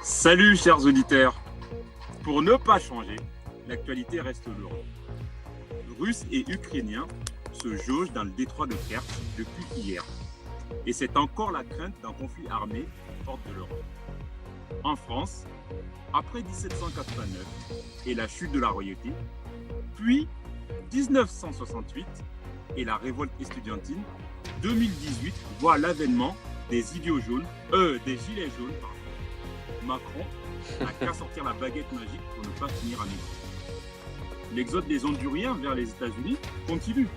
Salut chers auditeurs. Pour ne pas changer, l'actualité reste l'Europe. Russes et Ukrainiens se jaugent dans le détroit de Kerch depuis hier. Et c'est encore la crainte d'un conflit armé aux portes de l'Europe. En France, après 1789 et la chute de la royauté, puis 1968 et la révolte estudiantine, 2018 voit l'avènement des idiots jaunes, des gilets jaunes, pardon. Macron n'a qu'à sortir la baguette magique pour ne pas finir à Mexique. L'exode des Honduriens vers les États-Unis continue,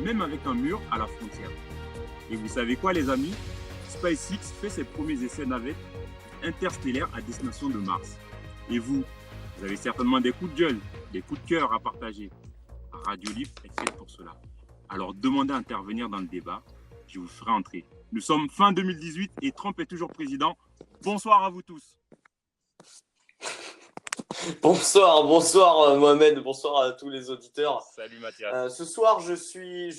même avec un mur à la frontière. Et vous savez quoi les amis? SpaceX fait ses premiers essais navettes interstellaires à destination de Mars. Et vous avez certainement des coups de gueule, des coups de cœur à partager. Radio Libre est faite pour cela. Alors demandez à intervenir dans le débat, je vous ferai entrer. Nous sommes fin 2018 et Trump est toujours président. Bonsoir à vous tous. Bonsoir Mohamed, bonsoir à tous les auditeurs. Salut Mathias. Ce soir, je suis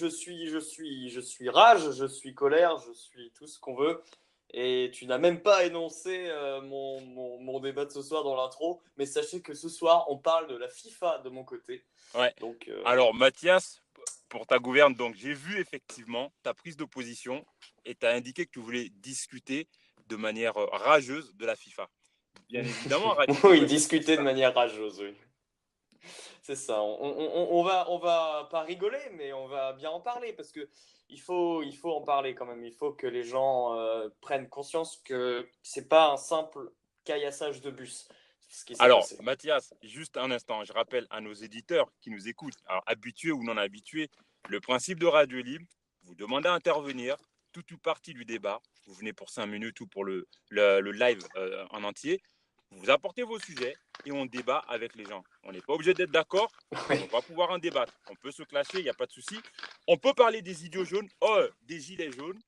rage, je suis colère, je suis tout ce qu'on veut. Et tu n'as même pas énoncé mon débat de ce soir dans l'intro. Mais sachez que ce soir, on parle de la FIFA de mon côté. Ouais. Donc, Alors Mathias, pour ta gouverne, donc j'ai vu effectivement ta prise de position et tu as indiqué que tu voulais discuter de manière rageuse de la FIFA. Bien évidemment. Oui, discuter de manière rageuse, oui. C'est ça. On va pas rigoler, mais on va bien en parler parce que il faut en parler quand même. Il faut que les gens prennent conscience que c'est pas un simple caillassage de bus. Alors, passé. Mathias, juste un instant, je rappelle à nos éditeurs qui nous écoutent, alors habitués ou non habitués, le principe de Radio Libre, vous demandez à intervenir, toute ou partie du débat, vous venez pour 5 minutes ou pour le live en entier, vous apportez vos sujets et on débat avec les gens. On n'est pas obligé d'être d'accord, Oui. on va pouvoir en débattre. On peut se clasher, il n'y a pas de souci. On peut parler des idiots jaunes, des gilets jaunes.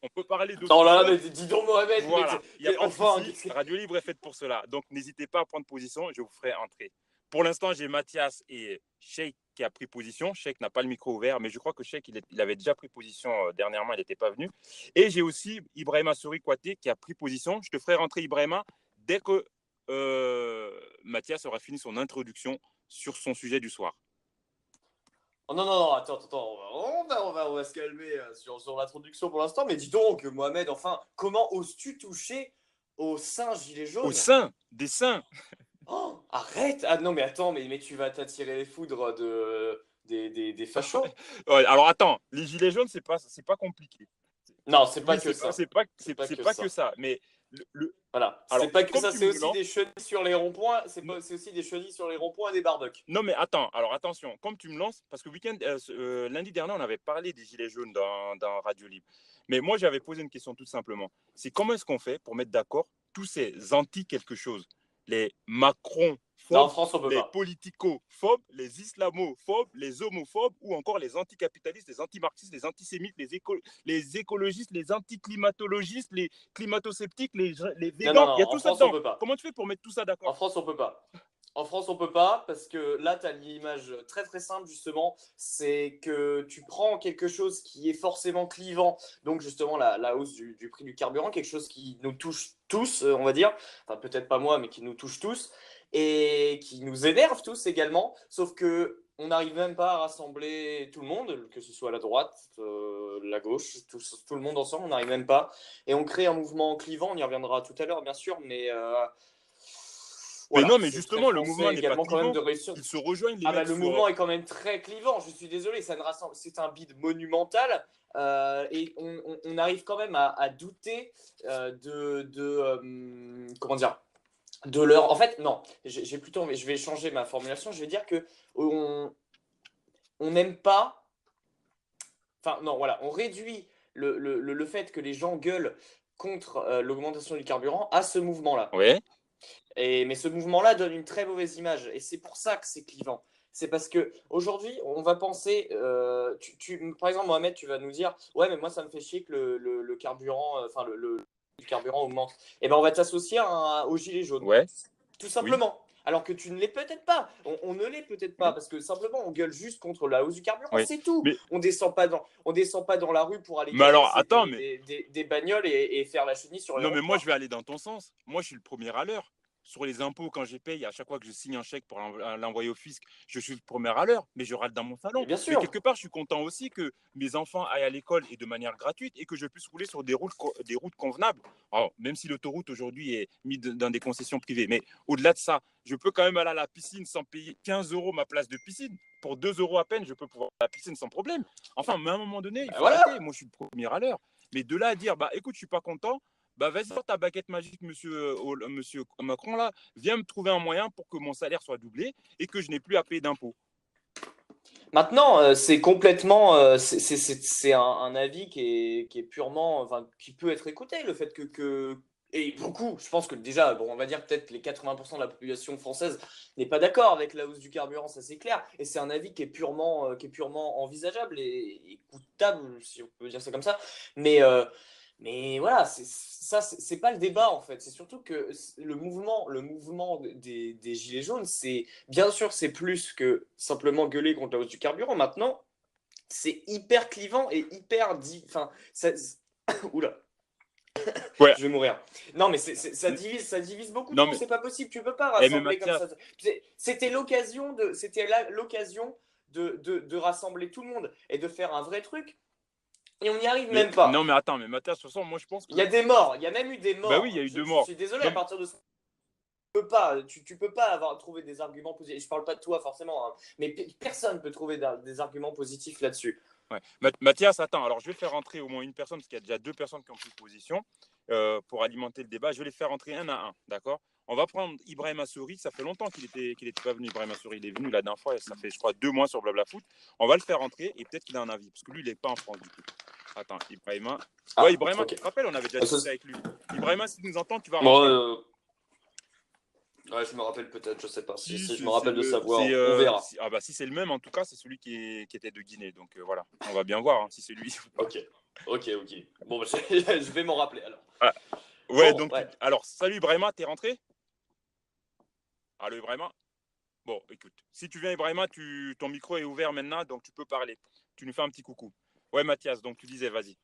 On peut parler d'autres Oh là là, choses. mais dis donc Mohamed, Voilà, il n'y a pas enfin, de souci. Radio Libre est faite pour cela. Donc, n'hésitez pas à prendre position, je vous ferai entrer. Pour l'instant, j'ai Mathias et Sheikh qui a pris position. Sheikh n'a pas le micro ouvert, mais je crois que Sheikh, il avait déjà pris position dernièrement, il n'était pas venu. Et j'ai aussi Ibrahima Souri Kouaté qui a pris position. Je te ferai rentrer Ibrahima dès que Mathias aura fini son introduction sur son sujet du soir. Oh non, attends, on va se calmer sur l'introduction pour l'instant. Mais dis donc, Mohamed, enfin, comment oses-tu toucher au sein gilet jaune? Au sein des seins. Oh, arrête! Ah non, mais attends, mais tu vas t'attirer les foudres des fachos? Ouais, alors attends, les gilets jaunes, c'est pas compliqué. Non, c'est pas que ça. C'est pas que ça. Mais voilà. Alors, C'est pas que comme ça, tu c'est me aussi lances- des chenilles sur les ronds-points. C'est aussi des chenilles sur les ronds-points et des barbecue. Non, mais attends, alors attention, comme tu me lances, parce que lundi dernier, on avait parlé des gilets jaunes dans Radio Libre. Mais moi, j'avais posé une question tout simplement. C'est comment est-ce qu'on fait pour mettre d'accord tous ces anti-quelque chose? Les Macron Non, en France, on peut les pas. politico-phobes, les islamophobes, les homophobes ou encore les anticapitalistes, les antimarxistes, les antisémites, les écologistes, les anticlimatologistes, les climato-sceptiques, les végans. Non, Il y a en tout ça France, on dedans. peut pas. Comment tu fais pour mettre tout ça En d'accord? France, on peut pas. En France, on peut pas parce que là, tu as l'image très très simple justement, c'est que tu prends quelque chose qui est forcément clivant, donc justement la hausse du prix du carburant, quelque chose qui nous touche tous, on va dire, enfin peut-être pas moi, mais qui nous touche tous et qui nous énerve tous également, sauf que on n'arrive même pas à rassembler tout le monde, que ce soit la droite, la gauche, tout le monde ensemble, on n'arrive même pas, et on crée un mouvement clivant, on y reviendra tout à l'heure bien sûr, mais Mais voilà, non, mais c'est justement, très le mouvement français n'est pas également quand même clivant. de réussir. Ils se rejoignent, les Ah bah mecs, le mouvement est quand même très clivant, je suis désolé, ça ne rassemble, c'est un bide monumental et on arrive quand même à douter comment dire, de leur... En fait, non, j'ai plutôt, je vais changer ma formulation, je vais dire que on n'aime pas... Enfin non, voilà, on réduit le fait que les gens gueulent contre l'augmentation du carburant à ce mouvement-là. Ouais. Mais ce mouvement-là donne une très mauvaise image. Et c'est pour ça que c'est clivant. C'est parce que aujourd'hui, on va penser. Par exemple, Mohamed, tu vas nous dire, ouais, mais moi, ça me fait chier que le carburant, le carburant augmente. Et ben, on va t'associer au gilet jaune, Ouais. tout Oui. simplement. Alors que tu ne l'es peut-être pas. On ne l'est peut-être pas Oui. parce que simplement on gueule juste contre la hausse du carburant, Oui. c'est tout. Mais, on descend pas dans la rue pour aller mais alors, casser attends, mais des bagnoles et faire la chenille sur les non, mais moi, je ronds-points. vais aller dans ton sens. Moi, je suis le premier à l'heure. Sur les impôts, quand j'ai paye, à chaque fois que je signe un chèque pour l'envoyer au fisc, je suis le premier à l'heure, mais je râle dans mon Mais salon. bien Mais sûr. quelque part, je suis content aussi que mes enfants aillent à l'école et de manière gratuite et que je puisse rouler sur des routes convenables. Alors, même si l'autoroute aujourd'hui est mise dans des concessions privées. Mais au-delà de ça, je peux quand même aller à la piscine sans payer 15 euros ma place de piscine. Pour 2 euros à peine, je peux pouvoir aller à la piscine sans problème. Enfin, mais à un moment donné, il Ben faut voilà. arrêter. Moi, je suis le premier à l'heure. Mais de là à dire, bah écoute, je suis pas content, bah vas-y, sors ta baguette magique, monsieur Macron, là, viens me trouver un moyen pour que mon salaire soit doublé et que je n'ai plus à payer d'impôts. Maintenant, c'est complètement, c'est un avis qui est purement, enfin, qui peut être écouté. Le fait et beaucoup, je pense que déjà, bon, on va dire peut-être les 80% de la population française n'est pas d'accord avec la hausse du carburant, ça c'est clair. Et c'est un avis qui est purement envisageable et écoutable, si on peut dire ça comme ça. Mais voilà, ça, c'est pas le débat en fait. C'est surtout que le mouvement des Gilets jaunes, bien sûr, c'est plus que simplement gueuler contre la hausse du carburant. Maintenant, c'est hyper clivant et hyper. Enfin, oula, Ouais. je vais mourir. Non, mais ça divise beaucoup Non, trop. mais, C'est pas possible. Tu peux pas mais rassembler comme ça. Mathias, C'était l'occasion de rassembler tout le monde et de faire un vrai truc. Et on n'y arrive mais même pas. non, mais attends, mais Mathias, de toute façon, moi je pense Il y a que. des morts. Il y a même eu des Bah oui, il y morts. a eu Je, deux je morts. suis désolé, Non, à partir de ce tu peux pas trouvé des arguments positifs. Je parle pas de toi forcément, hein, mais personne peut trouver des arguments positifs là-dessus. ouais. Mathias, attends, alors je vais faire rentrer au moins une personne, parce qu'il y a déjà deux personnes qui ont pris position pour alimenter le débat. Je vais les faire rentrer un à un, d'accord? On va prendre Ibrahim Assouri. Ça fait longtemps qu'il était pas venu, Ibrahim Assouri. Il est venu la dernière fois, ça fait, je crois, 2 mois sur Blabla Foot. On va le faire rentrer et peut-être qu'il a un avis, parce que lui, il n'est pas en France du tout. Attends, Ibrahima. Ouais, Ah, Ibrahima, tu ok. te rappelles, on avait déjà discuté avec lui. Ibrahima, si tu nous entends, tu vas Bon, rentrer. ouais, je me rappelle peut-être, je sais pas. Si, Si je me rappelle de sa voix, on verra. ah bah, si c'est le même, en tout cas, c'est celui qui était de Guinée. Donc voilà, on va bien voir hein, si c'est lui ou pas. Ok, ok. Bon, bah, je vais m'en rappeler alors. Ah, ouais, Bon, donc, ouais. alors, salut Ibrahima, t'es rentré? Allô Ibrahima? Bon, écoute, si tu viens Ibrahima, ton micro est ouvert maintenant, donc tu peux parler. Tu nous fais un petit coucou. Ouais, Mathias, donc tu disais, vas-y.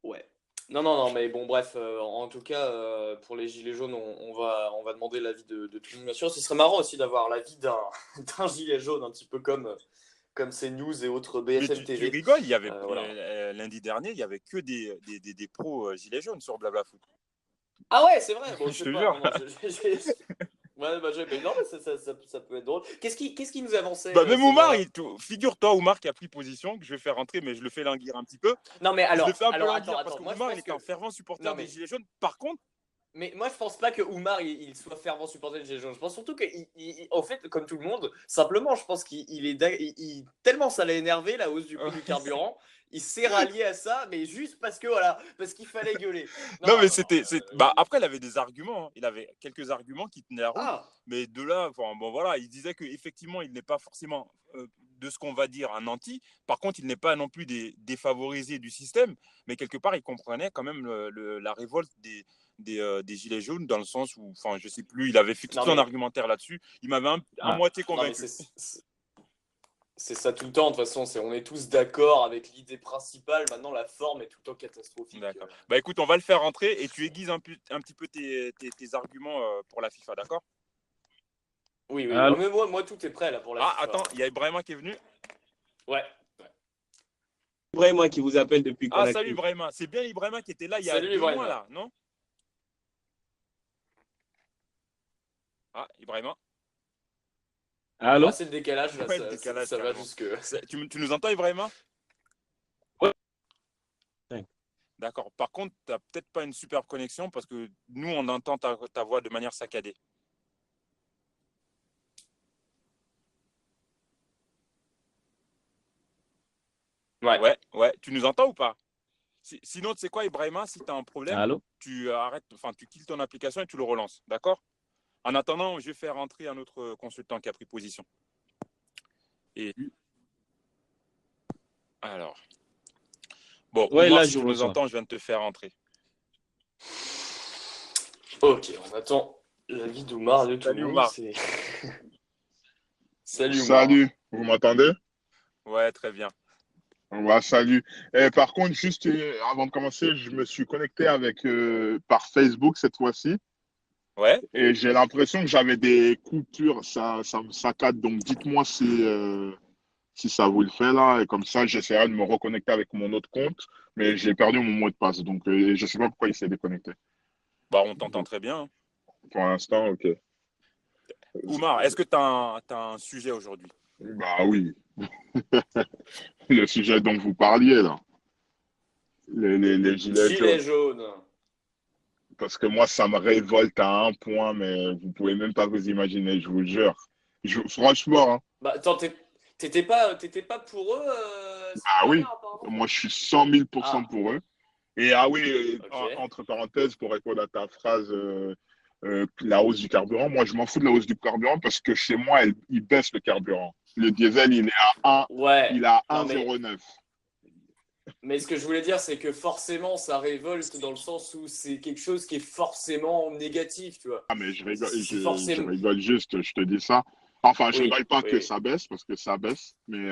Ouais. Non, non, non, mais bon, bref, en tout cas, pour les Gilets jaunes, on va demander l'avis de tout le monde, bien sûr. Ce serait marrant aussi d'avoir l'avis d'un gilet jaune, un petit peu comme CNews et autres Mais BFM tu TV. rigoles, il y avait Voilà. lundi dernier, il y avait que des pros gilets jaunes sur Blabla Foot. Ah ouais, c'est vrai. Bon, je Je sais te pas. jure. Non, non, ouais, bah, mais non, mais ça peut être drôle. Qu'est-ce qui nous avançait Bah, même ces Oumar, gens-là? figure-toi, Oumar qui a pris position, que je vais faire rentrer, mais je le fais languir un petit peu. Non, mais Je le alors, fais un peu alors languir parce attends. que Moi, je Oumar, il pense était un que. fervent supporter Non, des Gilets jaunes. Par contre, mais moi, je pense pas que Oumar il soit fervent supporter de Gilets jaunes. Je pense surtout que, en fait, comme tout le monde, simplement, je pense qu'il est tellement ça l'a énervé la hausse du prix du carburant, il s'est rallié à ça, mais juste parce que voilà, parce qu'il fallait gueuler. non, Non, mais non, non. bah, après, il avait des arguments. Hein. Il avait quelques arguments qui tenaient la route. Ah, Mais de là, enfin, bon, voilà, il disait qu'effectivement, il n'est pas forcément, de ce qu'on va dire, un anti. Par contre, il n'est pas non plus défavorisé du système. Mais quelque part, il comprenait quand même la révolte des Gilets jaunes, dans le sens où, enfin, je sais plus, il avait fait tout non, son mais argumentaire là-dessus. Il m'avait à Ah, moitié non, mais convaincu. c'est ça tout le temps. De toute façon, on est tous d'accord avec l'idée principale. Maintenant, la forme est tout le temps catastrophique. D'accord. Bah écoute, on va le faire rentrer et tu aiguises un petit peu tes arguments pour la FIFA, d'accord? Oui, oui. allô? Mais moi, tout est prêt là pour la Ah, FIFA. attends, il y a Ibrahima qui est venu. Ouais. Ibrahima qui vous appelle depuis Ah, salut Conakry. Ibrahima. C'est bien Ibrahima qui était là il y a Salut 2 mois, Ibrahima. là, non? Ah, Ibrahima. Ah, Allô? c'est le décalage là. Ouais, le Ça, décalage, ça va carrément. jusque. Tu nous entends, Ibrahima? Ouais. D'accord. Par contre, tu n'as peut-être pas une superbe connexion parce que nous, on entend ta voix de manière saccadée. Ouais. Ouais, ouais. Tu nous entends ou pas? Sinon, tu sais quoi, Ibrahima, si tu as un problème, Allô? tu arrêtes, enfin, tu quittes ton application et tu le relances. D'accord? En attendant, je vais faire entrer un autre consultant qui a pris position. Et alors, bon, Ouais, Oumar, là, si je tu nous reçois. entends, je viens de te faire entrer. Ok, on attend l'avis d'Oumar de tout le Salut, monde. Oumar. Salut Oumar. Salut, vous m'entendez? Ouais, très bien. Ouais, salut. Par contre, juste avant de commencer, je me suis connecté avec par Facebook cette fois-ci Ouais. et j'ai l'impression que j'avais des coupures, ça me saccade. Donc dites-moi si ça vous le fait là et comme ça j'essaierai de me reconnecter avec mon autre compte, mais j'ai perdu mon mot de passe donc je sais pas pourquoi il s'est déconnecté. Bah, on t'entend très bien, hein. Pour l'instant, ok. Oumar, est-ce que tu as, un sujet aujourd'hui? Bah oui, le sujet dont vous parliez là, les gilets Gilet jaunes. jaune. Parce que moi, ça me révolte à un point, mais vous pouvez même pas vous imaginer, je vous jure. Franchement, hein. Bah, attends, t'étais pas pour eux la semaine Ah oui, dernière, apparemment? moi je suis 100 000% Ah, pour eux. Et ah oui, ok. entre parenthèses, pour répondre à ta phrase, la hausse du carburant, moi je m'en fous de la hausse du carburant parce que chez moi, il baisse le carburant. Le diesel, il est à 1, Ouais. il est à Non, mais 1,09. ce que je voulais dire, c'est que forcément, ça révolte dans le sens où c'est quelque chose qui est forcément négatif, tu vois. Ah, mais je rigole, C'est je forcément. rigole juste, je te dis ça. Enfin, je Oui, rigole pas que oui. ça baisse, parce que ça baisse, mais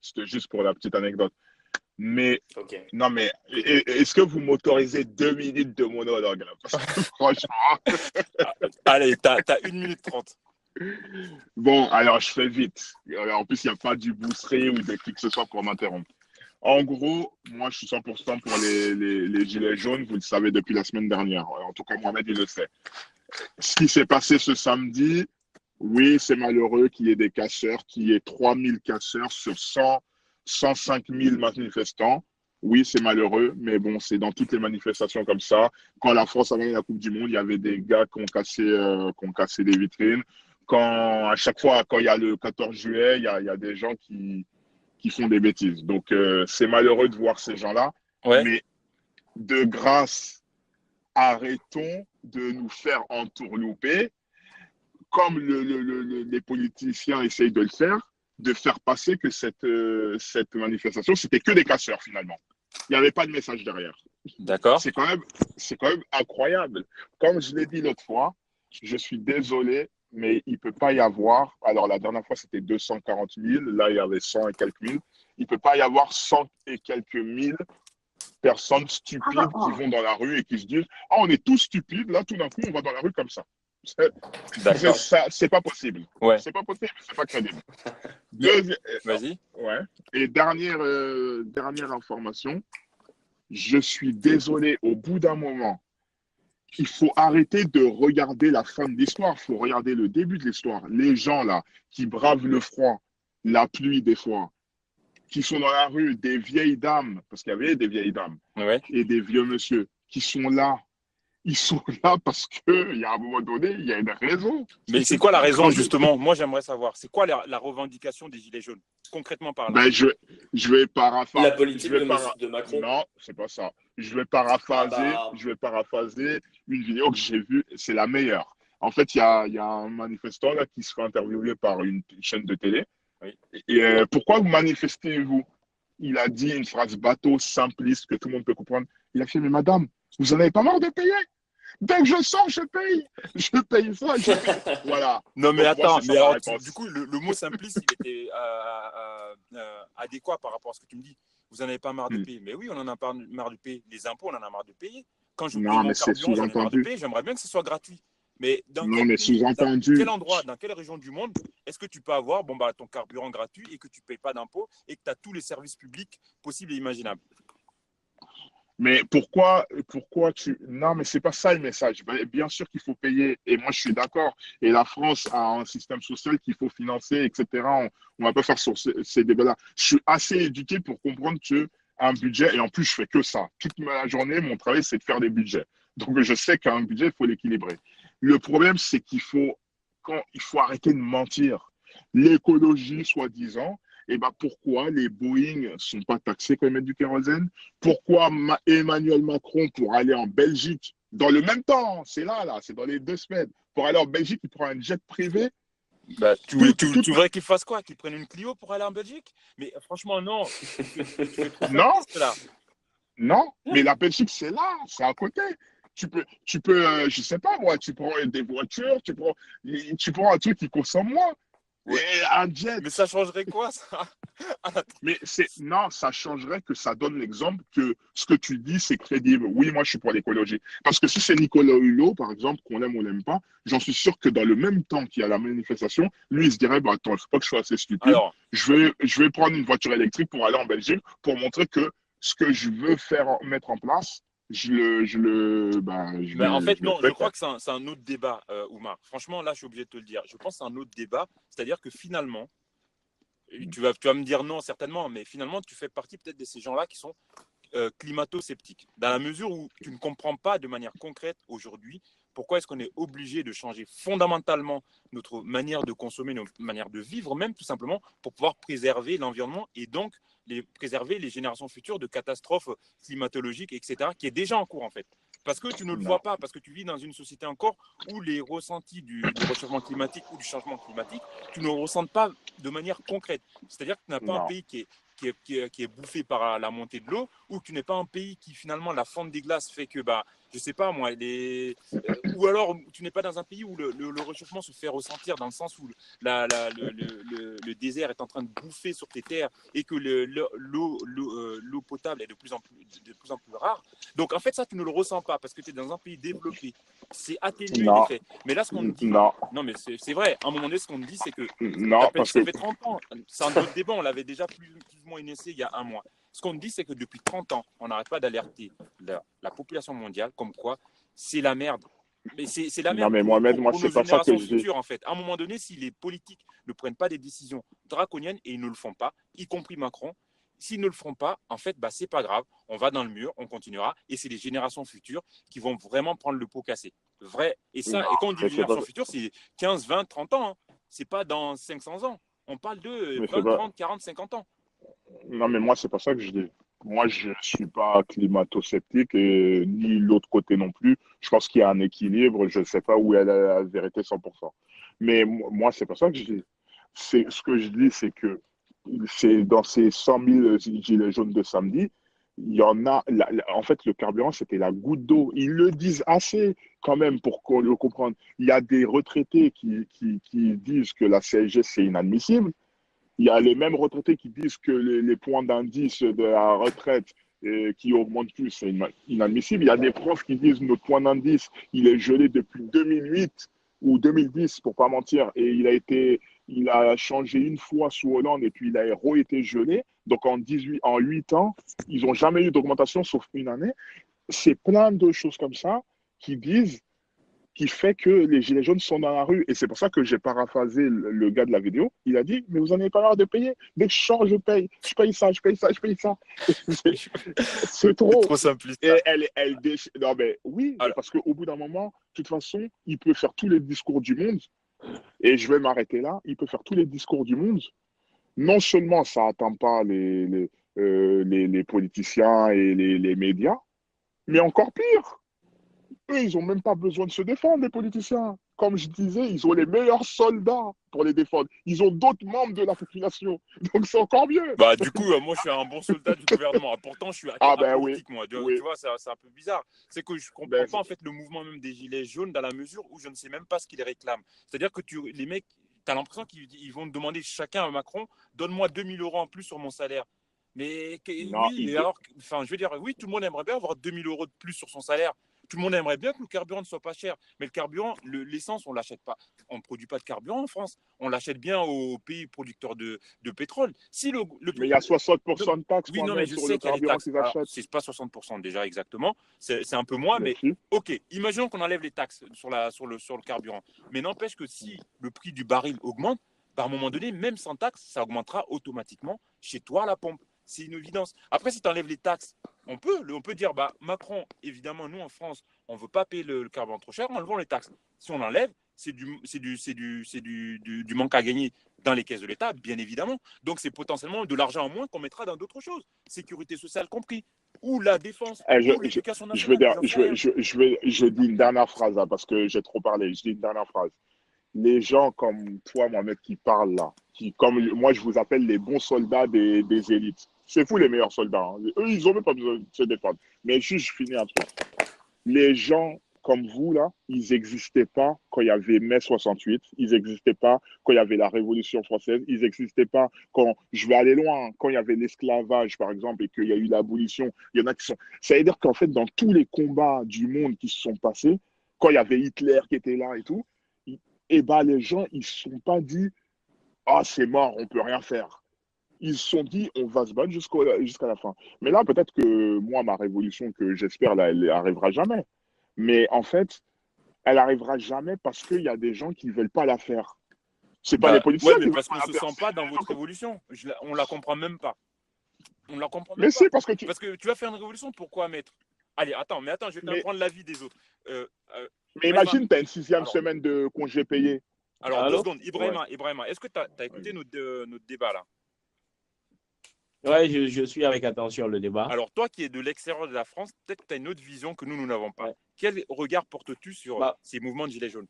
c'était juste pour la petite anecdote. Mais, Ok. non, mais est-ce que vous m'autorisez 2 minutes de monologue là? Parce que franchement, Allez, t'as 1 minute 30. bon, alors je fais vite. En plus, il n'y a pas du boosterie ou de qui que ce soit pour m'interrompre. En gros, moi, je suis 100% pour les gilets jaunes, vous le savez depuis la semaine dernière. En tout cas, Mohamed, il le sait. Ce qui s'est passé ce samedi, oui, c'est malheureux qu'il y ait des casseurs, qu'il y ait 3000 casseurs sur 105 000 manifestants. Oui, c'est malheureux, mais bon, c'est dans toutes les manifestations comme ça. Quand la France a gagné la Coupe du Monde, il y avait des gars qui ont cassé des vitrines. À chaque fois, quand il y a le 14 juillet, il y a des gens qui font des bêtises. Donc, c'est malheureux de voir ces gens-là. Ouais. Mais de grâce, arrêtons de nous faire entourlouper comme les politiciens essayent de le faire, de faire passer que cette manifestation, c'était que des casseurs finalement. Il n'y avait pas de message derrière. D'accord. C'est quand même incroyable. Comme je l'ai dit l'autre fois, je suis désolé, mais il ne peut pas y avoir, alors la dernière fois c'était 240 000, là il y avait 100 et quelques mille, il ne peut pas y avoir 100 et quelques mille personnes stupides qui vont dans la rue et qui se disent « Ah, on est tous stupides, là tout d'un coup on va dans la rue comme ça ». D'accord. C'est pas possible. Ouais. C'est pas possible, c'est pas crédible. Vas-y. Ouais. Et dernière information, je suis désolé, au bout d'un moment, il faut arrêter de regarder la fin de l'histoire, il faut regarder le début de l'histoire. Les gens là, qui bravent le froid, la pluie des fois, qui sont dans la rue, des vieilles dames, parce qu'il y avait des vieilles dames, Ouais. et des vieux monsieur, qui sont là. Ils sont là parce qu'il y a un moment donné, il y a une raison. Mais c'est quoi la raison, justement? Moi, j'aimerais savoir. C'est quoi la revendication des Gilets jaunes, concrètement parlant? Ben, je vais paraphraser. La politique de Macron. Non, c'est pas ça. Je vais Ah paraphraser une vidéo que j'ai vue. C'est la meilleure. En fait, il y a un manifestant là qui se fait interviewer par une chaîne de télé. Oui. Et pourquoi vous manifestez-vous? Il a dit une phrase bateau, simpliste, que tout le monde peut comprendre. Il a fait, mais madame, vous en avez pas marre de payer? Dès que je sors, je paye. Je paye ça. Voilà. Non, mais Donc, moi, attends, c'est ça, mais ma alors, réponse. du coup, le mot simpliste, il était adéquat par rapport à ce que tu me dis. Vous n'en avez pas marre de payer. Mais oui, on en a pas marre de payer. Les impôts, on en a marre de payer. Quand je paye Non, mon mais c'est carburant, j'en ai marre de sous-entendu. payer. J'aimerais bien que ce soit gratuit. Mais dans Non, quel mais pays, dans sous-entendu. quel endroit, dans quelle région du monde est-ce que tu peux avoir ton carburant gratuit et que tu ne payes pas d'impôts et que tu as tous les services publics possibles et imaginables? Mais pourquoi tu... Non, mais c'est pas ça le message. Bien sûr qu'il faut payer, et moi je suis d'accord. Et la France a un système social qu'il faut financer, etc. On va pas faire sur ces débats-là. Je suis assez éduqué pour comprendre que un budget, et en plus je fais que ça. Toute ma journée, mon travail, c'est de faire des budgets. Donc je sais qu'un budget, il faut l'équilibrer. Le problème, c'est il faut arrêter de mentir. L'écologie, soi-disant, Et ben pourquoi les Boeing ne sont pas taxés quand ils mettent du kérosène? Pourquoi Emmanuel Macron, pour aller en Belgique, dans le même temps, c'est là, c'est dans les 2 semaines, pour aller en Belgique, il prend un jet privé? Bah, Tout- tout- tu voudrais qu'il fasse quoi? Qu'il prenne une Clio pour aller en Belgique? Mais franchement, non. Tu fais trop Non, simpliste là. non, mais la Belgique, c'est là, c'est à côté. Je sais pas moi, tu prends des voitures, tu prends un truc qui consomme moins. Ouais. Et un jet. Mais ça changerait quoi, ça? Mais non, ça changerait que ça donne l'exemple que ce que tu dis, c'est crédible. Oui, moi, je suis pour l'écologie. Parce que si c'est Nicolas Hulot, par exemple, qu'on aime ou on l'aime pas, j'en suis sûr que dans le même temps qu'il y a la manifestation, lui, il se dirait, bah, attends, il faut pas que je sois assez stupide. Alors, Je vais prendre une voiture électrique pour aller en Belgique pour montrer que ce que je veux mettre en place, en fait, je le non, fais, je crois quoi. que c'est un autre débat, Oumar. Franchement, là, je suis obligé de te le dire. Je pense que c'est un autre débat. C'est-à-dire que finalement, tu vas me dire non, certainement, mais finalement, tu fais partie peut-être de ces gens-là qui sont climato-sceptiques. Dans la mesure où tu ne comprends pas de manière concrète aujourd'hui pourquoi est-ce qu'on est obligé de changer fondamentalement notre manière de consommer, notre manière de vivre, même tout simplement pour pouvoir préserver l'environnement et donc préserver les générations futures de catastrophes climatologiques, etc., qui est déjà en cours en fait. Parce que tu ne le vois Non, pas, parce que tu vis dans une société encore où les ressentis du réchauffement climatique ou du changement climatique, tu ne le ressens pas de manière concrète. C'est-à-dire que tu n'as pas un non. pays qui est bouffé par la montée de l'eau, ou que tu n'es pas un pays qui finalement la fonte des glaces fait que, bah, je sais pas moi, ou alors tu n'es pas dans un pays où le réchauffement se fait ressentir dans le sens où le désert est en train de bouffer sur tes terres et que l'eau potable est de plus en plus rare. Donc en fait ça tu ne le ressens pas parce que tu es dans un pays développé. C'est atténué Non, l'effet. Mais là ce qu'on te dit, non, non mais c'est vrai, à un moment donné ce qu'on te dit c'est que non, parce ça que fait 30 ans, c'est un autre débat, on l'avait déjà plus ou moins initié il y a un mois. Ce qu'on dit, c'est que depuis 30 ans, on n'arrête pas d'alerter la population mondiale comme quoi c'est la merde. Mais c'est la non, merde mais Mohamed, moi, pour nos c'est pas ça que générations je dis. futures, en fait. À un moment donné, si les politiques ne prennent pas des décisions draconiennes, et ils ne le font pas, y compris Macron, s'ils ne le font pas, en fait, bah, c'est pas grave. On va dans le mur, on continuera. Et c'est les générations futures qui vont vraiment prendre le pot cassé. Vrai. Et Non, ça, et quand on dit mais c'est pas, génération future, c'est 15, 20, 30 ans. Hein. C'est pas dans 500 ans. On parle de mais c'est 20, pas, 30, 40, 50 ans. non, mais moi, c'est pas ça que je dis. Moi, je suis pas climato-sceptique et ni l'autre côté non plus. Je pense qu'il y a un équilibre. Je sais pas où est la vérité 100%. Mais moi, c'est pas ça que je dis. Ce que je dis, c'est que c'est dans ces 100 000 gilets jaunes de samedi, il y en a. En fait, le carburant, c'était la goutte d'eau. Ils le disent assez quand même pour qu'on le comprenne. Il y a des retraités qui disent que la CSG, c'est inadmissible. Il y a les mêmes retraités qui disent que les points d'indice de la retraite qui augmentent plus, c'est inadmissible. Il y a des profs qui disent que notre point d'indice, il est gelé depuis 2008 ou 2010, pour pas mentir, et il a changé une fois sous Hollande et puis il a été gelé. Donc en 8 ans, ils n'ont jamais eu d'augmentation sauf une année. C'est plein de choses comme ça qui disent qui fait que les gilets jaunes sont dans la rue. Et c'est pour ça que j'ai paraphrasé le gars de la vidéo. Il a dit, mais vous n'en avez pas l'air de payer. Dès que je sors, je paye. Je paye ça, je paye ça, je paye ça. C'est trop. Trop simpliste. Et elle déchire. Non, mais oui, mais parce qu'au bout d'un moment, de toute façon, il peut faire tous les discours du monde. Et je vais m'arrêter là. Il peut faire tous les discours du monde. Non seulement ça n'atteint pas les politiciens et les médias, mais encore pire. Eux, ils n'ont même pas besoin de se défendre, les politiciens. Comme je disais, ils ont les meilleurs soldats pour les défendre. Ils ont d'autres membres de la population. Donc, c'est encore mieux. Bah, du coup, moi, je suis un bon soldat du gouvernement. Pourtant, je suis apolitique, moi. Oui. Tu vois, c'est un peu bizarre. C'est que je comprends pas, en fait, le mouvement même des Gilets jaunes dans la mesure où je ne sais même pas ce qu'ils réclament. C'est-à-dire que les mecs, tu as l'impression qu'ils vont demander chacun à Macron, donne-moi 2000 euros en plus sur mon salaire. Mais Non, oui, et alors, enfin, je veux dire, oui, tout le monde aimerait bien avoir 2000 euros de plus sur son salaire. Tout le monde aimerait bien que le carburant ne soit pas cher. Mais le carburant, l'essence, on ne l'achète pas. On ne produit pas de carburant en France. On l'achète bien aux pays producteurs de pétrole. Si mais il y a 60% de taxes oui, non, mais je sur sais le qu'il y a des carburant taxes. qu'ils Alors, achètent. c'est pas 60% déjà exactement. C'est un peu moins, mais Merci. OK. Imaginons qu'on enlève les taxes sur le carburant. Mais n'empêche que si le prix du baril augmente, bah, à un moment donné, même sans taxe, ça augmentera automatiquement chez toi à la pompe. C'est une évidence. Après, si tu enlèves les taxes, on peut dire, bah, Macron, évidemment, nous en France, on ne veut pas payer le carburant trop cher, enlevons les taxes. Si on l'enlève, c'est du manque à gagner dans les caisses de l'État, bien évidemment. Donc, c'est potentiellement de l'argent en moins qu'on mettra dans d'autres choses, sécurité sociale compris, ou la défense, Eh, ou l'éducation je veux nationale, dire, j'en sais rien. je dis une dernière phrase là, parce que j'ai trop parlé. Je dis une dernière phrase. Les gens comme toi, Mohamed, qui parlent là, qui, comme moi, je vous appelle les bons soldats des élites. C'est vous les meilleurs soldats, hein. Eux, ils n'ont même pas besoin de se défendre. Mais juste, je finis un truc. Les gens comme vous, là, ils n'existaient pas quand il y avait mai 68, ils n'existaient pas quand il y avait la Révolution française, ils n'existaient pas quand, je vais aller loin, quand il y avait l'esclavage, par exemple, et qu'il y a eu l'abolition. Il y en a qui sont. Ça veut dire qu'en fait, dans tous les combats du monde qui se sont passés, quand il y avait Hitler qui était là et tout, et ben, les gens, ils ne se sont pas dit, ah, c'est mort, on ne peut rien faire. Ils se sont dit, on va se battre jusqu'à la fin. Mais là, peut-être que moi, ma révolution, que j'espère, là, elle arrivera jamais. Mais en fait, elle arrivera jamais parce qu'il y a des gens qui ne veulent pas la faire. C'est pas les Bah, ouais, politiciens qui mais veulent parce pas qu'on la se faire. sent pas dans votre révolution. On la comprend même pas. On la comprend même Mais pas. c'est parce que tu. Parce que tu vas faire une révolution, pourquoi mettre. Allez, attends, je vais Mais, prendre l'avis des autres. Euh, euh, mais Ibrahima, imagine, tu as une sixième alors, semaine de congé payé. alors 2 secondes. Ouais. Ibrahima, est-ce que tu as écouté notre débat là? Ouais, je suis avec attention le débat. Alors, toi qui es de l'extérieur de la France, peut-être que tu as une autre vision que nous n'avons pas. Ouais. Quel regard portes-tu sur Bah, ces mouvements de Gilets jaunes?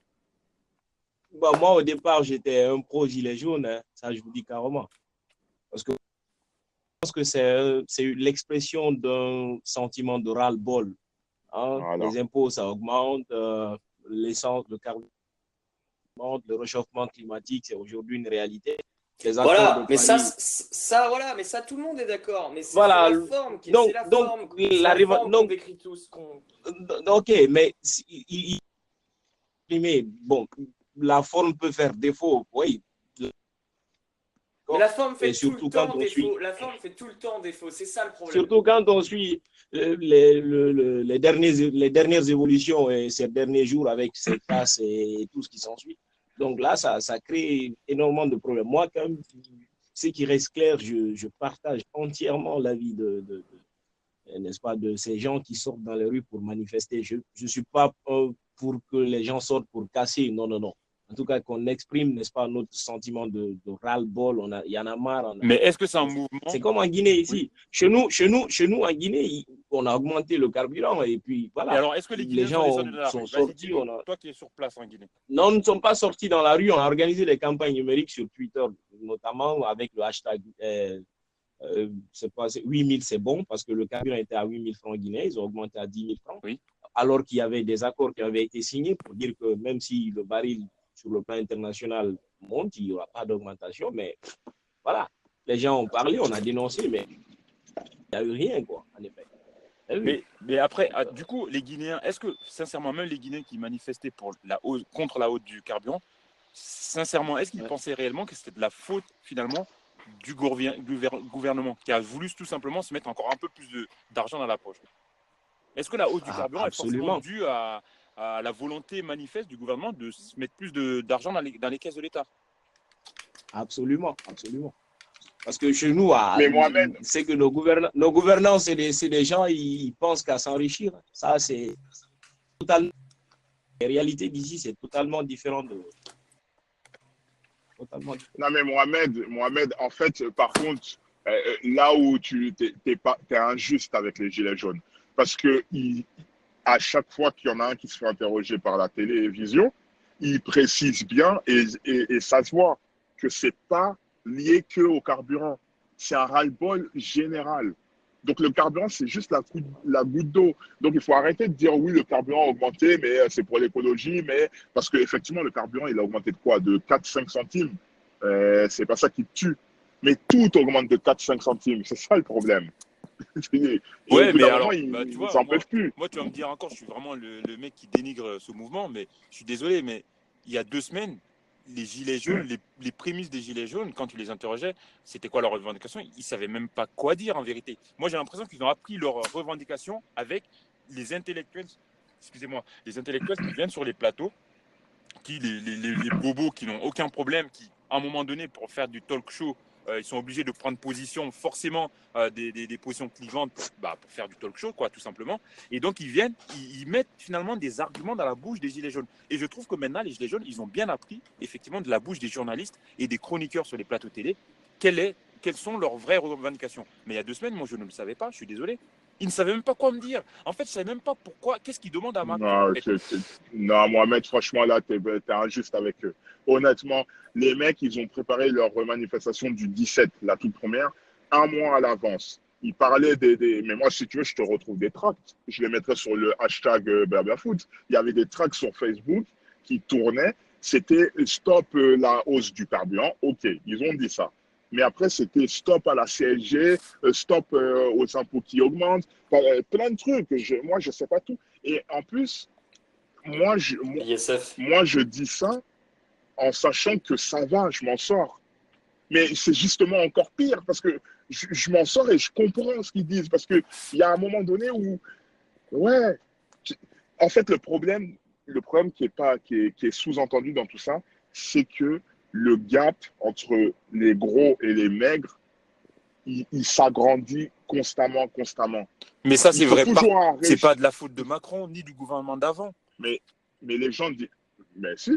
moi, au départ, j'étais un pro-gilet jaune, hein. Ça, je vous dis carrément. Parce que je pense que c'est l'expression d'un sentiment de ras-le-bol, hein. Voilà. Les impôts, ça augmente, l'essence, le carburant, le réchauffement climatique, c'est aujourd'hui une réalité. Les accords Voilà, de mais Paris. voilà, mais ça, tout le monde est d'accord. Mais Voilà. c'est la forme qui, Donc, c'est la forme, c'est la forme qu'on décrit tous. ok, mais bon, la forme peut faire défaut, oui. Mais la forme fait Et tout le surtout quand temps on défaut. suit, La forme fait tout le temps défaut. C'est ça le problème. surtout quand on suit les dernières évolutions et ces derniers jours avec ces classes et tout ce qui s'ensuit. Donc là, ça crée énormément de problèmes. Moi, quand même, ce qui reste clair, je partage entièrement l'avis n'est-ce pas, de ces gens qui sortent dans les rues pour manifester. Je ne suis pas pour que les gens sortent pour casser. Non, non, non. En tout cas, qu'on exprime, n'est-ce pas, notre sentiment de ras-le-bol. Il y en a marre. Mais est-ce que c'est un mouvement? C'est comme en Guinée ici. Oui. Chez nous, en Guinée, on a augmenté le carburant et puis voilà. Et alors, est-ce que les Les Guinéens sont gens descendus de la sont rue? Vas-y, sortis. dis-nous, toi qui es sur place en Guinée. Non, nous ne sommes pas sortis dans la rue. On a organisé des campagnes numériques sur Twitter, notamment avec le hashtag 8000, c'est bon, parce que le carburant était à 8000 francs guinéens, ils ont augmenté à 10 000 francs, Oui. alors qu'il y avait des accords qui avaient été signés pour dire que même si le baril sur le plan international monte, il n'y aura pas d'augmentation, mais voilà, les gens ont parlé, on a dénoncé, mais il n'y a eu rien, quoi, en effet. Mais après, du coup, les Guinéens, est-ce que, sincèrement, même les Guinéens qui manifestaient contre la hausse du carburant, sincèrement, est-ce qu'ils pensaient réellement que c'était de la faute, finalement, du gouvernement qui a voulu tout simplement se mettre encore un peu plus d'argent dans la poche? Est-ce que la hausse du carburant est forcément due à la volonté manifeste du gouvernement de se mettre plus d'argent dans les caisses de l'État? Absolument, absolument. Parce que chez nous, c'est que nos gouvernants, c'est des gens, ils pensent qu'à s'enrichir. Ça, c'est totalement. La réalité d'ici, c'est totalement différent de. Non, mais Mohamed, en fait, par contre, là où tu es injuste avec les Gilets jaunes, parce que à chaque fois qu'il y en a un qui se fait interroger par la télévision, il précise bien et ça se voit que ce n'est pas lié qu'au carburant. C'est un ras-le-bol général. Donc le carburant, c'est juste la goutte d'eau. Donc il faut arrêter de dire oui, le carburant a augmenté, mais c'est pour l'écologie, mais parce qu'effectivement, le carburant, il a augmenté de quoi? De 4-5 centimes. C'est pas ça qui tue. Mais tout augmente de 4-5 centimes. C'est ça le problème. Ouais, mais alors, ils tu vois, n'en peuvent plus. moi, tu vas me dire encore, je suis vraiment le mec qui dénigre ce mouvement, mais je suis désolé, mais il y a 2 semaines, les Gilets jaunes, les prémices des Gilets jaunes, quand tu les interrogeais, c'était quoi leur revendication? Ils ne savaient même pas quoi dire en vérité. Moi, j'ai l'impression qu'ils ont appris leurs revendications avec les intellectuels, les intellectuels qui viennent sur les plateaux, les bobos qui n'ont aucun problème, qui, à un moment donné, pour faire du talk show, ils sont obligés de prendre position, forcément des positions clivantes pour faire du talk show, quoi, tout simplement. Et donc, ils mettent finalement des arguments dans la bouche des Gilets jaunes. Et je trouve que maintenant, les Gilets jaunes, ils ont bien appris, effectivement, de la bouche des journalistes et des chroniqueurs sur les plateaux télé, quelles sont leurs vraies revendications. Mais il y a 2 semaines, moi, je ne le savais pas, je suis désolé. Ils ne savaient même pas quoi me dire. En fait, je ne savais même pas pourquoi, qu'est-ce qu'ils demandent à Macron. Non, Mohamed, franchement, là, t'es injuste avec eux. Honnêtement, les mecs, ils ont préparé leur manifestation du 17, la toute première, 1 mois à l'avance. Ils parlaient Mais moi, si tu veux, je te retrouve des tracts. Je les mettrai sur le hashtag Berberfoot. Il y avait des tracts sur Facebook qui tournaient. C'était stop la hausse du carburant. OK, ils ont dit ça. Mais après, c'était stop à la CSG, stop aux impôts qui augmentent, plein de trucs. Moi, je ne sais pas tout. Et en plus, moi, je dis ça en sachant que ça va, je m'en sors. Mais c'est justement encore pire parce que je m'en sors et je comprends ce qu'ils disent. Parce qu'il y a un moment donné où, ouais, en fait, le problème qui est sous-entendu dans tout ça, c'est que le gap entre les gros et les maigres, il s'agrandit constamment. Mais ça, c'est vrai. C'est pas de la faute de Macron ni du gouvernement d'avant. Mais les gens disent, mais si,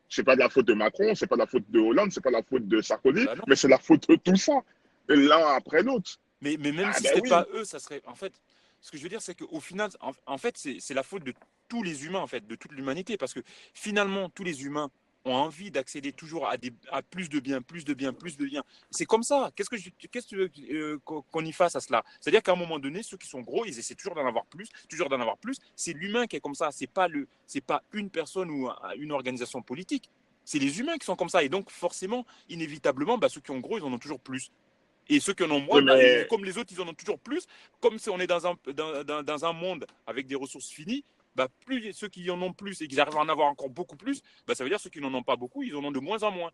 c'est pas de la faute de Macron, c'est pas de la faute de Hollande, c'est pas de la faute de Sarkozy, mais c'est la faute de tout ça, l'un après l'autre. Mais même si c'était pas eux, ça serait. En fait, ce que je veux dire, c'est qu'au final, en fait, c'est la faute de tous les humains, en fait, de toute l'humanité, parce que finalement, tous les humains ont envie d'accéder toujours à plus de biens. C'est comme ça. Qu'est-ce que tu veux qu'on y fasse à cela? C'est-à-dire qu'à un moment donné, ceux qui sont gros, ils essaient toujours d'en avoir plus. C'est l'humain qui est comme ça. C'est pas une personne ou une organisation politique. C'est les humains qui sont comme ça. Et donc, forcément, inévitablement, ceux qui ont gros, ils en ont toujours plus. Et ceux qui en ont moins, comme les autres, ils en ont toujours plus. Comme si on est dans un monde avec des ressources finies, plus ceux qui en ont plus et qui arrivent à en avoir encore beaucoup plus, ça veut dire ceux qui n'en ont pas beaucoup, ils en ont de moins en moins.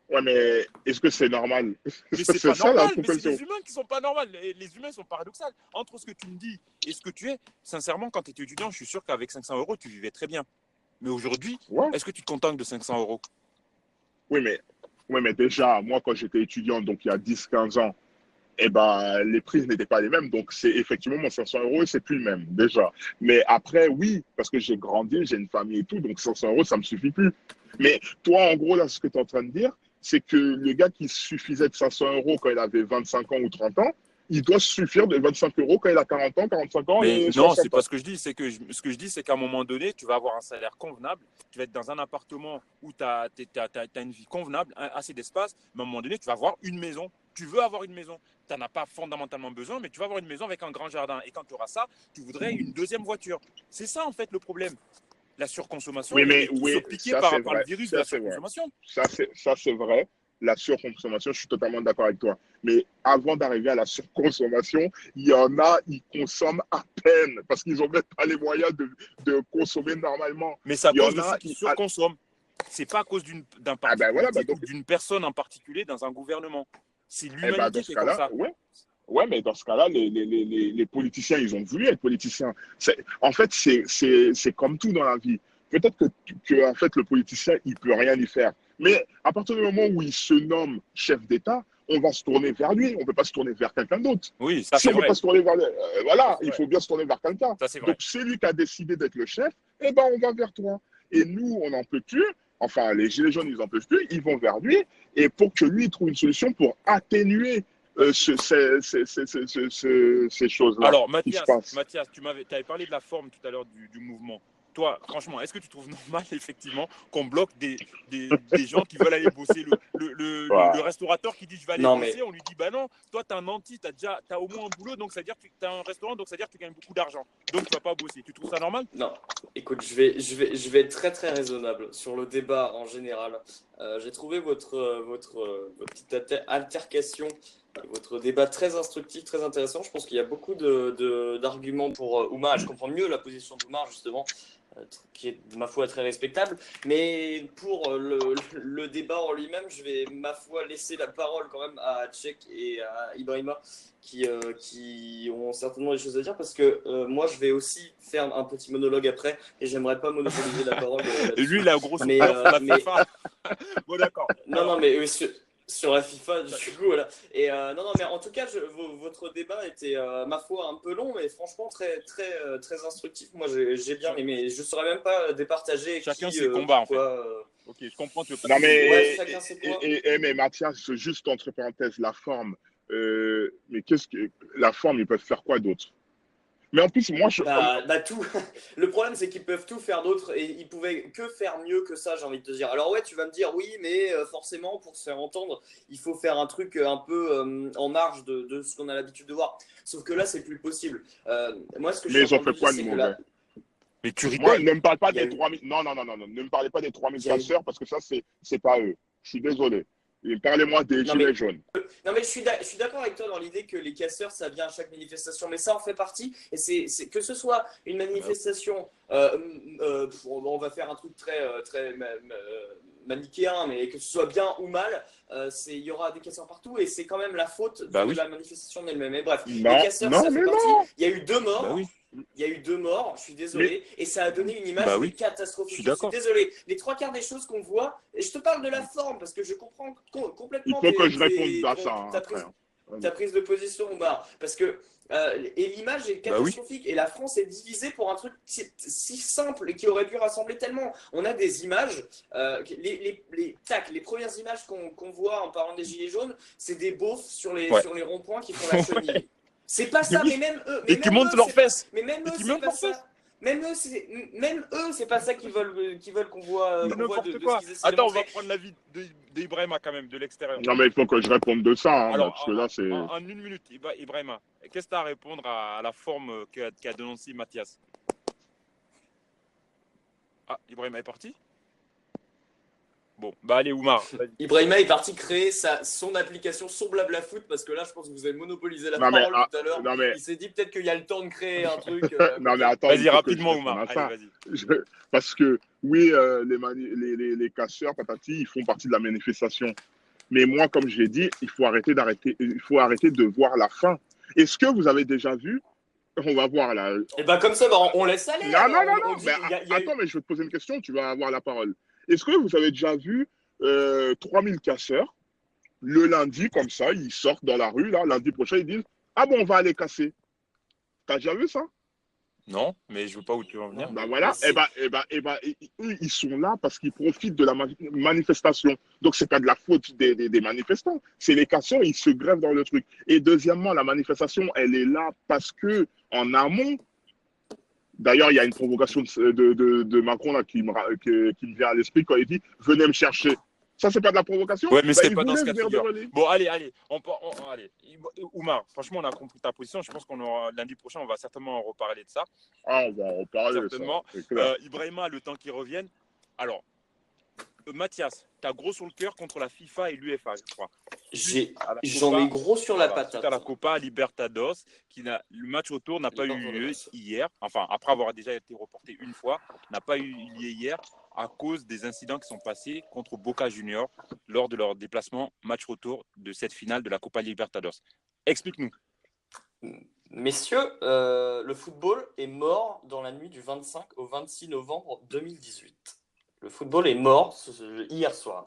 Ouais, mais est-ce que c'est normal? Mais c'est pas normal, mais c'est les humains qui sont pas normaux. Les humains sont paradoxaux. Entre ce que tu me dis et ce que tu es, sincèrement, quand tu étais étudiant, je suis sûr qu'avec 500 €, tu vivais très bien. Mais aujourd'hui, est-ce que tu te contentes de 500 €? Oui, mais déjà, moi, quand j'étais étudiant, donc il y a 10-15 ans, les prix n'étaient pas les mêmes. Donc, c'est effectivement mon 500 €, c'est plus le même, déjà. Mais après, oui, parce que j'ai grandi, j'ai une famille et tout, donc 500 €, ça me suffit plus. Mais toi, en gros, là, ce que tu es en train de dire, c'est que le gars qui suffisait de 500 € quand il avait 25 ans ou 30 ans, il doit se suffire de 25 € quand il a 40 ans, 45 ans et 60 ans. Non, c'est pas ce que je dis. Ce que je dis, c'est qu'à un moment donné, tu vas avoir un salaire convenable. Tu vas être dans un appartement où tu as une vie convenable, assez d'espace. Mais à un moment donné, tu vas avoir une maison. Tu veux avoir une maison. Tu n'en as pas fondamentalement besoin, mais tu vas avoir une maison avec un grand jardin. Et quand tu auras ça, tu voudrais une deuxième voiture. C'est ça, en fait, le problème. La surconsommation, piquée par le virus de la surconsommation. Ça, c'est vrai. La surconsommation, je suis totalement d'accord avec toi. Mais avant d'arriver à la surconsommation, il y en a, ils consomment à peine parce qu'ils n'ont même pas les moyens de consommer normalement. Mais c'est à cause de ceux qui surconsomment. C'est pas à cause d'un parti politique ou d'une personne en particulier dans un gouvernement. C'est l'humanité qui est comme ça. Ouais, mais dans ce cas-là, les politiciens, ils ont voulu être politiciens. En fait, c'est comme tout dans la vie. Peut-être que en fait, le politicien, il peut rien y faire. Mais à partir du moment où il se nomme chef d'État, on va se tourner vers lui. On ne peut pas se tourner vers quelqu'un d'autre. Oui, ça si c'est on ne peut pas se tourner vers il faut bien se tourner vers quelqu'un. Donc, c'est lui qui a décidé d'être le chef, on va vers toi. Et nous, on n'en peut plus. Enfin, les Gilets jaunes, ils n'en peuvent plus. Ils vont vers lui. Et pour que lui trouve une solution pour atténuer ces choses-là. Alors, Mathias, tu avais parlé de la forme tout à l'heure du mouvement. Toi, franchement, est-ce que tu trouves normal, effectivement, qu'on bloque des gens qui veulent aller bosser? Le restaurateur qui dit je vais aller bosser, on lui dit non, toi, tu es un anti, tu as au moins un boulot, donc ça veut dire que tu as un restaurant, donc ça veut dire que tu gagnes beaucoup d'argent. Donc, tu ne vas pas bosser. Tu trouves ça normal? Non. Écoute, je vais être très, très raisonnable sur le débat en général. J'ai trouvé votre petite altercation, votre débat très instructif, très intéressant. Je pense qu'il y a beaucoup d'arguments pour Oumar. Je comprends mieux la position d'Oumar, justement, qui est, ma foi, très respectable. Mais pour le débat en lui-même, je vais, ma foi, laisser la parole quand même à Tchèque et à Ibrahima qui ont certainement des choses à dire, parce que moi, je vais aussi faire un petit monologue après et j'aimerais pas monopoliser la parole. Lui, il a gros mais bon, d'accord. Non, mais Sur la FIFA, du coup, voilà. Et non, mais en tout cas, votre débat était, ma foi, un peu long, mais franchement très, très, très instructif. Moi, j'ai bien aimé. Je ne saurais même pas départager Chacun qui, ses combats, pourquoi, Ok, je comprends. Tu veux pas Non, ouais, mais, chacun ses points. mais Mathias, juste entre parenthèses, la forme. Mais qu'est-ce que la forme, ils peuvent faire quoi d'autre? Mais en plus, moi, Bah tout. Le problème, c'est qu'ils peuvent tout faire d'autre et ils pouvaient que faire mieux que ça, j'ai envie de te dire. Alors ouais, tu vas me dire oui, mais forcément, pour se faire entendre, il faut faire un truc un peu en marge de ce qu'on a l'habitude de voir. Sauf que là, c'est plus possible. Moi, ce que je mais suis en ils ont train de fait te dire, quoi de c'est que mauvais? là, Mais tu Moi, rigoles. ne me parle pas il y a des eu, 3000. Non, non, non, non, non. Ne me parlez pas des 3000 il y a eu- casseurs parce que ça, c'est pas eux. Je suis désolé. Et parlez-moi des Non gilets mais jaunes. Non, mais je suis d'accord avec toi dans l'idée que les casseurs, ça vient à chaque manifestation, mais ça en fait partie. Et que ce soit une manifestation, on va faire un truc très, très manichéen, mais que ce soit bien ou mal, il y aura des casseurs partout et c'est quand même la faute Bah de oui. la manifestation en elle-même. Mais bref, les Non, casseurs, non, ça fait mais partie. non. Il y a eu deux Bah morts. oui. Il y a eu deux morts, je suis Mais désolé, et ça a donné une image Bah qui est oui. Je catastrophique. suis Je suis d'accord. désolé. Les trois quarts des choses qu'on voit, et je te parle de la forme parce que je comprends il complètement faut que je réponde à ça ta après. prise, Vas-y. ta prise de position, Omar. Parce que et l'image est Bah oui. catastrophique et la France est divisée pour un truc si simple et qui aurait pu rassembler tellement. On a des images, les premières images qu'on voit en parlant des gilets jaunes, c'est des beaufs Ouais. sur les ronds-points qui font la chenille. C'est pas ça, Oui. Et qui montent leurs fesses. mais même Et eux, qui c'est montent pas leurs ça. fesses. Même eux, c'est pas ça qu'ils veulent qu'on voit, Mais de n'importe ce quoi. qu'ils essaient de Attends, on va montrer. prendre l'avis d'Ibrahima quand même, de l'extérieur. Non, mais il faut que je réponde de ça, hein, parce que là, Alors, c'est. en une minute, Ibrahima, qu'est-ce que tu as à répondre à la forme qu'a dénoncé Mathias? Ah, Ibrahima est parti? Bon, bah allez, Oumar. Vas-y. Ibrahima est parti créer son application, son blabla foot, parce que là, je pense que vous avez monopolisé la Non, mais, parole tout à l'heure. non, mais, Il s'est dit peut-être qu'il y a le temps de créer un truc à non, mais côté. attends, il Vas-y, faut que je rapidement, réponde Oumar. à Allez, ça. vas-y. Parce que, oui, les casseurs, patati, ils font partie de la manifestation. Mais moi, comme je l'ai dit, il faut arrêter de voir la fin. Est-ce que vous avez déjà vu? On va voir là. Et bah comme ça, bah, on laisse aller. Non, Alors, non, non, on non. dit, Mais il y a eu. attends, mais je vais te poser une question, tu vas avoir la parole. Est-ce que vous avez déjà vu 3000 casseurs le lundi, comme ça, ils sortent dans la rue, là, lundi prochain, ils disent, ah bon, on va aller casser. T'as déjà vu ça? Non, mais je veux pas où tu veux en venir. Non, Ben mais voilà, eux, ils sont là parce qu'ils profitent de la manifestation. Donc, c'est pas de la faute des manifestants. C'est les casseurs, ils se grèvent dans le truc. Et deuxièmement, la manifestation, elle est là parce que, en amont, d'ailleurs, il y a une provocation de Macron là, qui me vient à l'esprit quand il dit, venez me chercher. Ça, c'est pas de la provocation? Ouais, mais Ben, c'était ils pas dans voulaient ce cas de venir figure. devant lui. Bon, allez. Allez. Oumar, franchement, on a compris ta position. Je pense qu'on aura lundi prochain, on va certainement en reparler de ça. Ah, on va en parler, Certainement. ça, c'est clair. Ibrahima, le temps qu'il revienne. Alors, Mathias, tu as gros sur le cœur contre la FIFA et l'UEFA, je crois. J'en ai gros sur la Voilà, suite patate. à la Copa Libertadores, le match retour n'a pas eu lieu hier, enfin après avoir déjà été reporté une fois, n'a pas eu lieu hier à cause des incidents qui sont passés contre Boca Juniors lors de leur déplacement match retour de cette finale de la Copa Libertadores. Explique-nous. Messieurs, le football est mort dans la nuit du 25 au 26 novembre 2018. Le football est mort hier soir.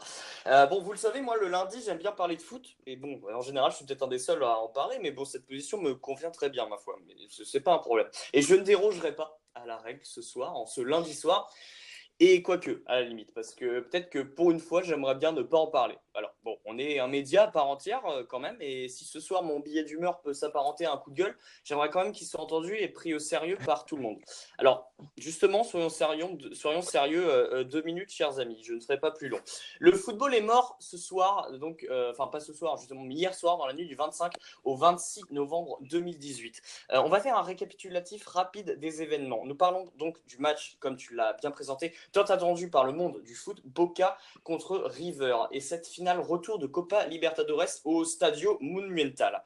Bon, vous le savez, moi, le lundi, j'aime bien parler de foot. Et bon, en général, je suis peut-être un des seuls à en parler, mais bon, cette position me convient très bien, ma foi. Mais c'est pas un problème. Et je ne dérogerai pas à la règle ce soir, en ce lundi soir. Et quoique, à la limite, parce que peut-être que pour une fois, j'aimerais bien ne pas en parler. Alors, bon, on est un média à part entière quand même, et si ce soir mon billet d'humeur peut s'apparenter à un coup de gueule, j'aimerais quand même qu'il soit entendu et pris au sérieux par tout le monde. Alors, justement, soyons sérieux 2 minutes, chers amis, je ne serai pas plus long. Le football est mort ce soir, donc, enfin pas ce soir, justement, mais hier soir, dans la nuit du 25 au 26 novembre 2018. On va faire un récapitulatif rapide des événements. Nous parlons donc du match, comme tu l'as bien présenté, tant attendu par le monde du foot, Boca contre River. Et cette finale retour de Copa Libertadores au Stadio Monumental.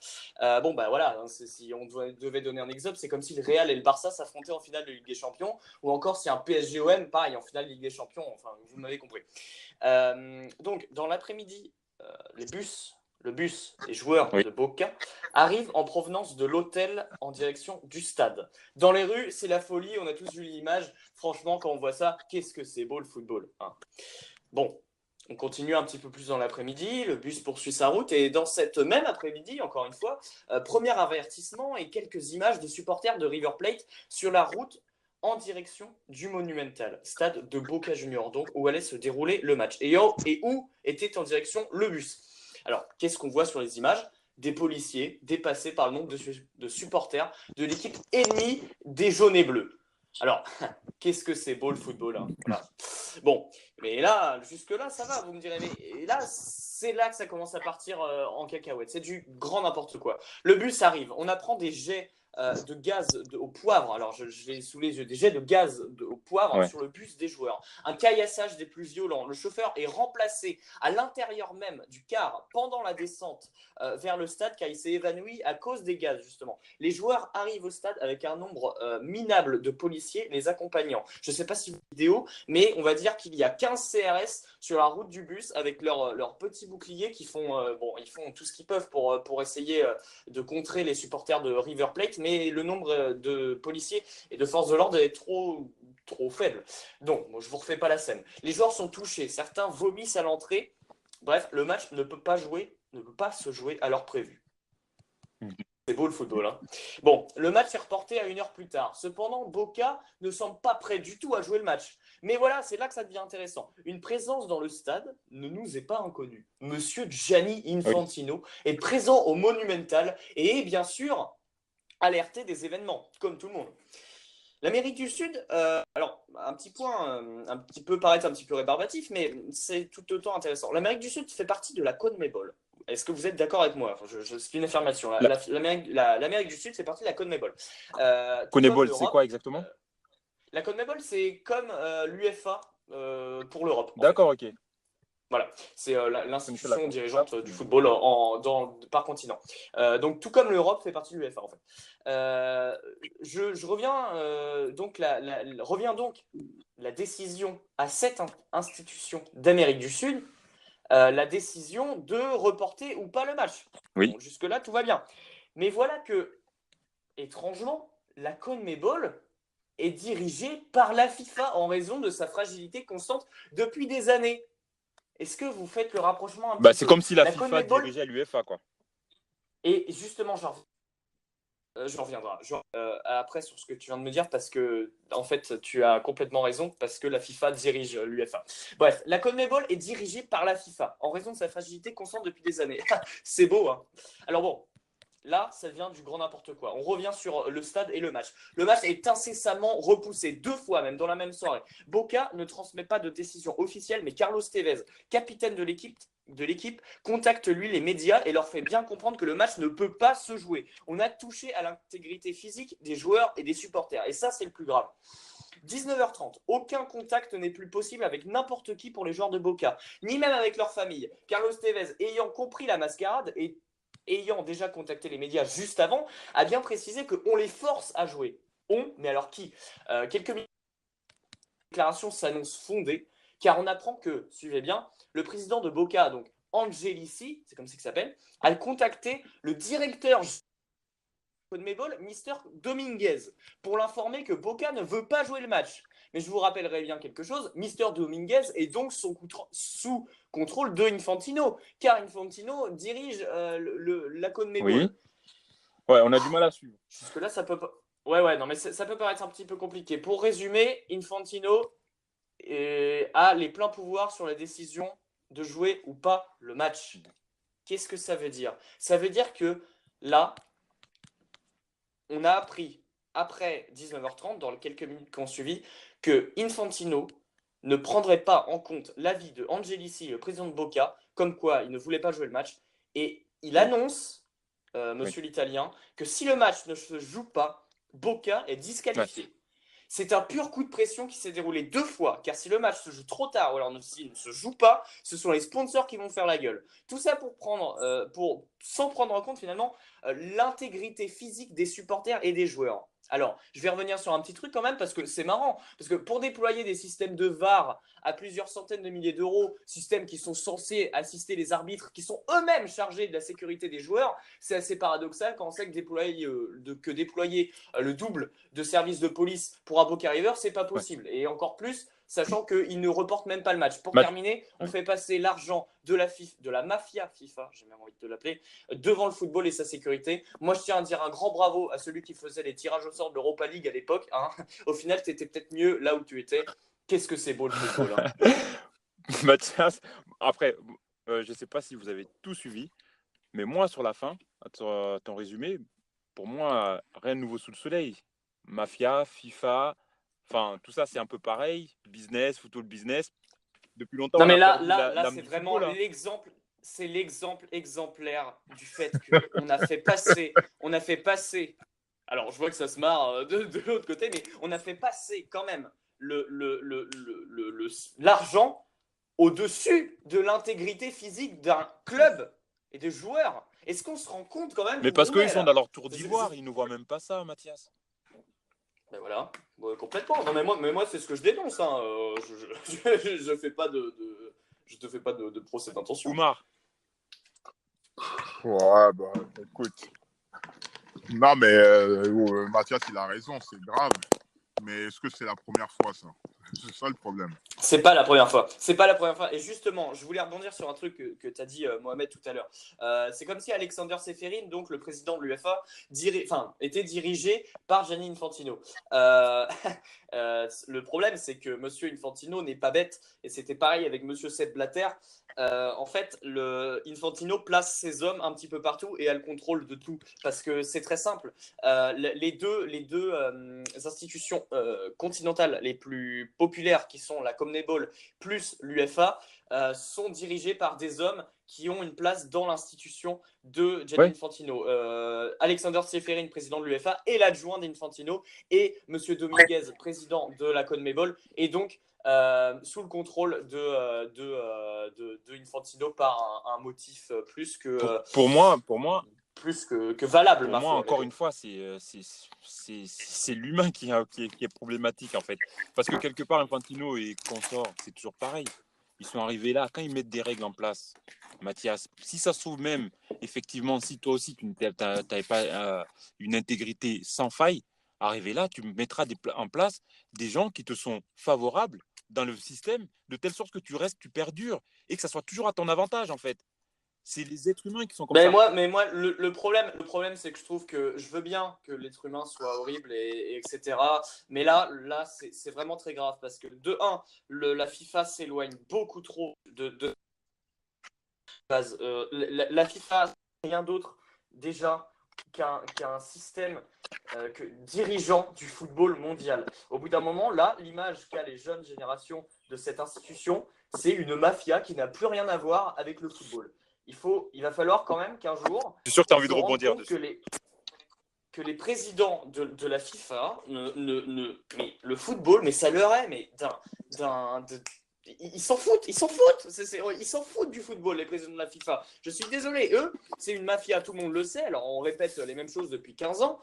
Bon, bah voilà, hein, si on devait donner un exemple, c'est comme si le Real et le Barça s'affrontaient en finale de Ligue des Champions, ou encore si un PSG-OM, pareil, en finale de Ligue des Champions, enfin, vous m'avez compris. Donc, dans l'après-midi, le bus des joueurs de Boca arrive en provenance de l'hôtel en direction du stade. Dans les rues, c'est la folie, on a tous vu l'image. Franchement, quand on voit ça, qu'est-ce que c'est beau le football, hein. Bon, On continue un petit peu plus dans l'après-midi, le bus poursuit sa route et dans cette même après-midi, encore une fois, premier avertissement et quelques images de supporters de River Plate sur la route en direction du Monumental, stade de Boca Juniors, donc où allait se dérouler le match et où était en direction le bus. Alors, qu'est-ce qu'on voit sur les images ? Des policiers dépassés par le nombre de supporters de l'équipe ennemie des jaunes et bleus. Alors, qu'est-ce que c'est beau le football, hein. Voilà. Bon, mais là, jusque-là, ça va, vous me direz. Mais là, c'est là que ça commence à partir en cacahuète. C'est du grand n'importe quoi. Le bus arrive, on apprend des jets de gaz au poivre. Alors, je l'ai sous les yeux, des jets de gaz au poivre sur le bus des joueurs. Un caillassage des plus violents. Le chauffeur est remplacé à l'intérieur même du car pendant la descente vers le stade car il s'est évanoui à cause des gaz, justement. Les joueurs arrivent au stade avec un nombre minable de policiers les accompagnant. Je ne sais pas si vous avez une vidéo, mais on va dire qu'il y a 15 CRS sur la route du bus avec leurs petits boucliers qui font, ils font tout ce qu'ils peuvent pour essayer de contrer les supporters de River Plate, mais le nombre de policiers et de forces de l'ordre est trop faible. Donc, je ne vous refais pas la scène. Les joueurs sont touchés, certains vomissent à l'entrée. Bref, le match ne peut pas se jouer à l'heure prévue. C'est beau le football, hein. Bon, le match est reporté à 1 heure plus tard. Cependant, Boca ne semble pas prêt du tout à jouer le match. Mais voilà, c'est là que ça devient intéressant. Une présence dans le stade ne nous est pas inconnue. Monsieur Gianni Infantino est présent au Monumental et est bien sûr alerté des événements, comme tout le monde. L'Amérique du Sud, alors un petit point, paraître un petit peu rébarbatif, mais c'est tout autant intéressant. L'Amérique du Sud fait partie de la CONMEBOL. Est-ce que vous êtes d'accord avec moi ? C'est une affirmation. L'Amérique du Sud fait partie de la CONMEBOL. CONMEBOL, c'est quoi exactement ? La CONMEBOL, c'est comme l'UEFA pour l'Europe. D'accord, ok. Voilà, c'est l'institution dirigeante du football par continent. Donc, tout comme l'Europe fait partie de l'UEFA, en fait. Je reviens revient donc la décision à cette institution d'Amérique du Sud, la décision de reporter ou pas le match. Oui. Bon, jusque-là, tout va bien. Mais voilà que, étrangement, la CONMEBOL est dirigée par la FIFA en raison de sa fragilité constante depuis des années. Est-ce que vous faites le rapprochement un petit peu ? C'est comme si la FIFA CONMEBOL dirigeait l'UEFA, quoi. Et justement, je reviendrai après sur ce que tu viens de me dire parce que, en fait, tu as complètement raison parce que la FIFA dirige l'UEFA. Bref, la CONMEBOL est dirigée par la FIFA en raison de sa fragilité constante depuis des années. C'est beau, hein ? Alors bon, là, ça devient du grand n'importe quoi. On revient sur le stade et le match. Le match est incessamment repoussé, 2 fois même, dans la même soirée. Boca ne transmet pas de décision officielle, mais Carlos Tevez, capitaine de l'équipe, contacte lui les médias et leur fait bien comprendre que le match ne peut pas se jouer. On a touché à l'intégrité physique des joueurs et des supporters. Et ça, c'est le plus grave. 19h30, aucun contact n'est plus possible avec n'importe qui pour les joueurs de Boca, ni même avec leur famille. Carlos Tevez, ayant compris la mascarade et ayant déjà contacté les médias juste avant, a bien précisé qu'on les force à jouer. Mais alors qui ? Quelques minutes, la déclaration s'annonce fondée, car on apprend que, suivez bien, le président de Boca, donc Angelici, c'est comme ça qu'il s'appelle, a contacté le directeur de CONMEBOL, Mr. Dominguez, pour l'informer que Boca ne veut pas jouer le match. Mais je vous rappellerai bien quelque chose, Mr. Dominguez est donc sous contrôle de Infantino, car Infantino dirige la CONMEBOL. Oui. Ouais, on a du mal à suivre. Jusque-là, ça peut pas... Ouais, non, mais ça peut paraître un petit peu compliqué. Pour résumer, Infantino a les pleins pouvoirs sur la décision de jouer ou pas le match. Qu'est-ce que ça veut dire ? Ça veut dire que là, on a appris, après 19h30, dans les quelques minutes qui ont suivi, que Infantino ne prendrait pas en compte l'avis de Angelici, le président de Boca, comme quoi il ne voulait pas jouer le match. Et il annonce, monsieur l'Italien, que si le match ne se joue pas, Boca est disqualifié. Ouais. C'est un pur coup de pression qui s'est déroulé 2 fois, car si le match se joue trop tard ou alors s'il ne se joue pas, ce sont les sponsors qui vont faire la gueule. Tout ça sans prendre en compte finalement l'intégrité physique des supporters et des joueurs. Alors, je vais revenir sur un petit truc quand même parce que c'est marrant. Parce que pour déployer des systèmes de VAR à plusieurs centaines de milliers d'euros, systèmes qui sont censés assister les arbitres, qui sont eux-mêmes chargés de la sécurité des joueurs, c'est assez paradoxal quand on sait que déployer le double de services de police pour un Boca River, c'est pas possible. Et encore plus sachant qu'ils ne reportent même pas le match. Pour Match. terminer, on fait passer l'argent de la mafia FIFA, j'ai même envie de l'appeler, devant le football et sa sécurité. Moi, je tiens à dire un grand bravo à celui qui faisait les tirages au sort de l'Europa League à l'époque. Hein. Au final, tu étais peut-être mieux là où tu étais. Qu'est-ce que c'est beau le football, hein. Mathias, après, je ne sais pas si vous avez tout suivi, mais moi, sur la fin, ton résumé, pour moi, rien de nouveau sous le soleil. Mafia, FIFA, enfin, tout ça, c'est un peu pareil. Business, football business. Depuis longtemps, Non, on mais a là, perdu là, là l'âme c'est du vraiment football, hein. l'exemple. C'est l'exemple exemplaire du fait qu'on a fait passer. Alors, je vois que ça se marre de l'autre côté, mais on a fait passer quand même l'argent au-dessus de l'intégrité physique d'un club et des joueurs. Est-ce qu'on se rend compte quand même Mais d'où parce on qu'ils est, sont là? dans leur tour d'ivoire, ils ne voient même pas ça, Mathias. Ben voilà, ouais, complètement. Non, mais moi c'est ce que je dénonce. Hein. Je fais pas je te fais pas de procès d'intention. Oumar, Ouais, bah, écoute. Non, mais Mathias, il a raison, c'est grave. Mais est-ce que c'est la première fois, ça? C'est ça le problème. C'est pas la première fois. C'est pas la première fois. Et justement, je voulais rebondir sur un truc que tu as dit, Mohamed, tout à l'heure. C'est comme si Alexander Seferin, donc le président de l'UEFA, était dirigé par Gianni Infantino. Le problème, c'est que Monsieur Infantino n'est pas bête. Et c'était pareil avec Monsieur Sepp Blatter. En fait, Infantino place ses hommes un petit peu partout et a le contrôle de tout. Parce que c'est très simple. Les deux institutions continentales les plus populaires, qui sont la CONMEBOL plus l'UEFA, sont dirigées par des hommes qui ont une place dans l'institution de Gianni Infantino. Alexander Seferin, président de l'UEFA, et l'adjoint d'Infantino, et Monsieur Dominguez, président de la CONMEBOL, et donc sous le contrôle de Infantino par un motif plus que pour moi, valable, pour ma moi, foi. encore une fois, c'est l'humain qui est problématique, en fait. Parce que quelque part, Infantino et consorts, c'est toujours pareil. Ils sont arrivés là, quand ils mettent des règles en place, Mathias, si ça se trouve même, effectivement, si toi aussi, tu n'avais pas une intégrité sans faille, arrivé là, tu mettras en place des gens qui te sont favorables dans le système, de telle sorte que tu perdures, et que ça soit toujours à ton avantage, en fait. C'est les êtres humains qui sont comme ça. Mais moi le problème, c'est que je trouve que je veux bien que l'être humain soit horrible etc. Mais là c'est vraiment très grave parce que de un, la FIFA s'éloigne beaucoup trop de base. La FIFA, c'est rien d'autre déjà qu'un système dirigeant du football mondial. Au bout d'un moment, là, l'image qu'a les jeunes générations de cette institution, c'est une mafia qui n'a plus rien à voir avec le football. Il va falloir quand même qu'un jour, Je suis sûr que tu as on envie se de rende rebondir compte dessus. que les présidents de la FIFA, mais le football, mais ça leur est, mais ils s'en foutent, ils s'en foutent du football, les présidents de la FIFA. Je suis désolé, eux, c'est une mafia, tout le monde le sait, alors on répète les mêmes choses depuis 15 ans,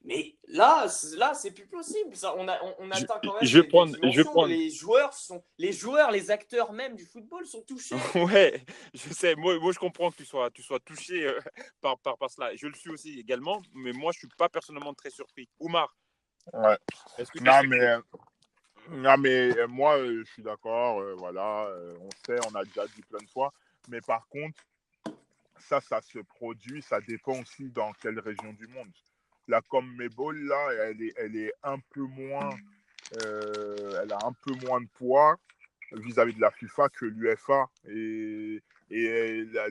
mais là c'est plus possible. Ça, on atteint quand même des dimensions. Les joueurs, les acteurs même du football sont touchés. Ouais, je sais. Moi, je comprends que tu sois touché par cela. Je le suis aussi également, mais moi, je suis pas personnellement très surpris. Oumar, Ouais. est-ce que Non, mais moi, je suis d'accord. Voilà, on sait, on a déjà dit plein de fois. Mais par contre, ça se produit. Ça dépend aussi dans quelle région du monde. La CONMEBOL, là, elle est un peu moins, elle a un peu moins de poids vis-à-vis de la FIFA que l'UEFA et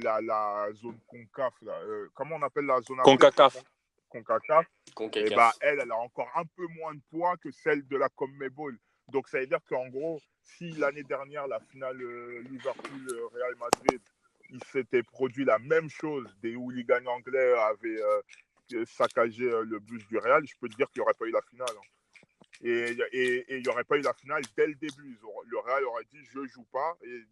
la zone CONCAF. Là, comment on appelle la zone CONCACAF. CONCACAF. Et CONCACAF. bah, elle a encore un peu moins de poids que celle de la CONMEBOL. Donc, ça veut dire qu'en gros, si l'année dernière, la finale Liverpool-Real Madrid, il s'était produit la même chose, des hooligans anglais avaient saccagé le bus du Real, je peux te dire qu'il n'y aurait pas eu la finale. Hein. Et il n'y aurait pas eu la finale dès le début. Le Real aurait dit je ne joue pas. Et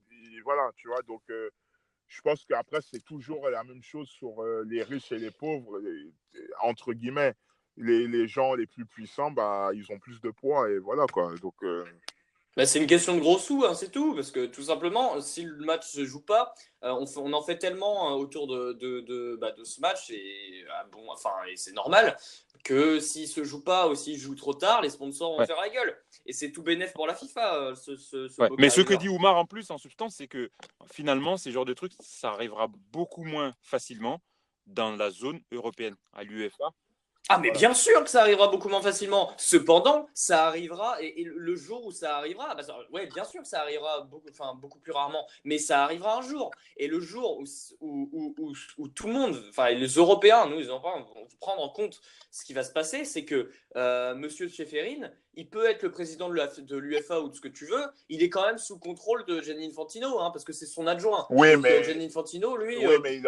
voilà, tu vois. Donc, je pense qu'après, c'est toujours la même chose sur les riches et les pauvres. Entre guillemets, les gens les plus puissants, bah, ils ont plus de poids. Et voilà, quoi. Donc, Bah, c'est une question de gros sous, hein, c'est tout. Parce que tout simplement, si le match se joue pas, on en fait tellement autour de ce match, et et c'est normal que s'il se joue pas ou s'il joue trop tard, les sponsors vont Ouais. faire la gueule. Et c'est tout bénef pour la FIFA, ce Ouais. Boca Mais ce que River. dit Oumar en plus, en substance, c'est que finalement, ces genres de trucs, ça arrivera beaucoup moins facilement dans la zone européenne, à l'UEFA. Ah, mais Voilà. bien sûr que ça arrivera beaucoup moins facilement. Cependant, ça arrivera, et le jour où ça arrivera, ouais, bien sûr que ça arrivera beaucoup plus rarement, mais ça arrivera un jour. Et le jour où tout le monde, enfin les Européens, nous, les Européens, vont prendre en compte ce qui va se passer, c'est que Monsieur Tcheferin, il peut être le président de l'UEFA ou de ce que tu veux, il est quand même sous contrôle de Gianni Infantino, hein, parce que c'est son adjoint. Oui, Donc mais Gianni Infantino, lui, Oui, mais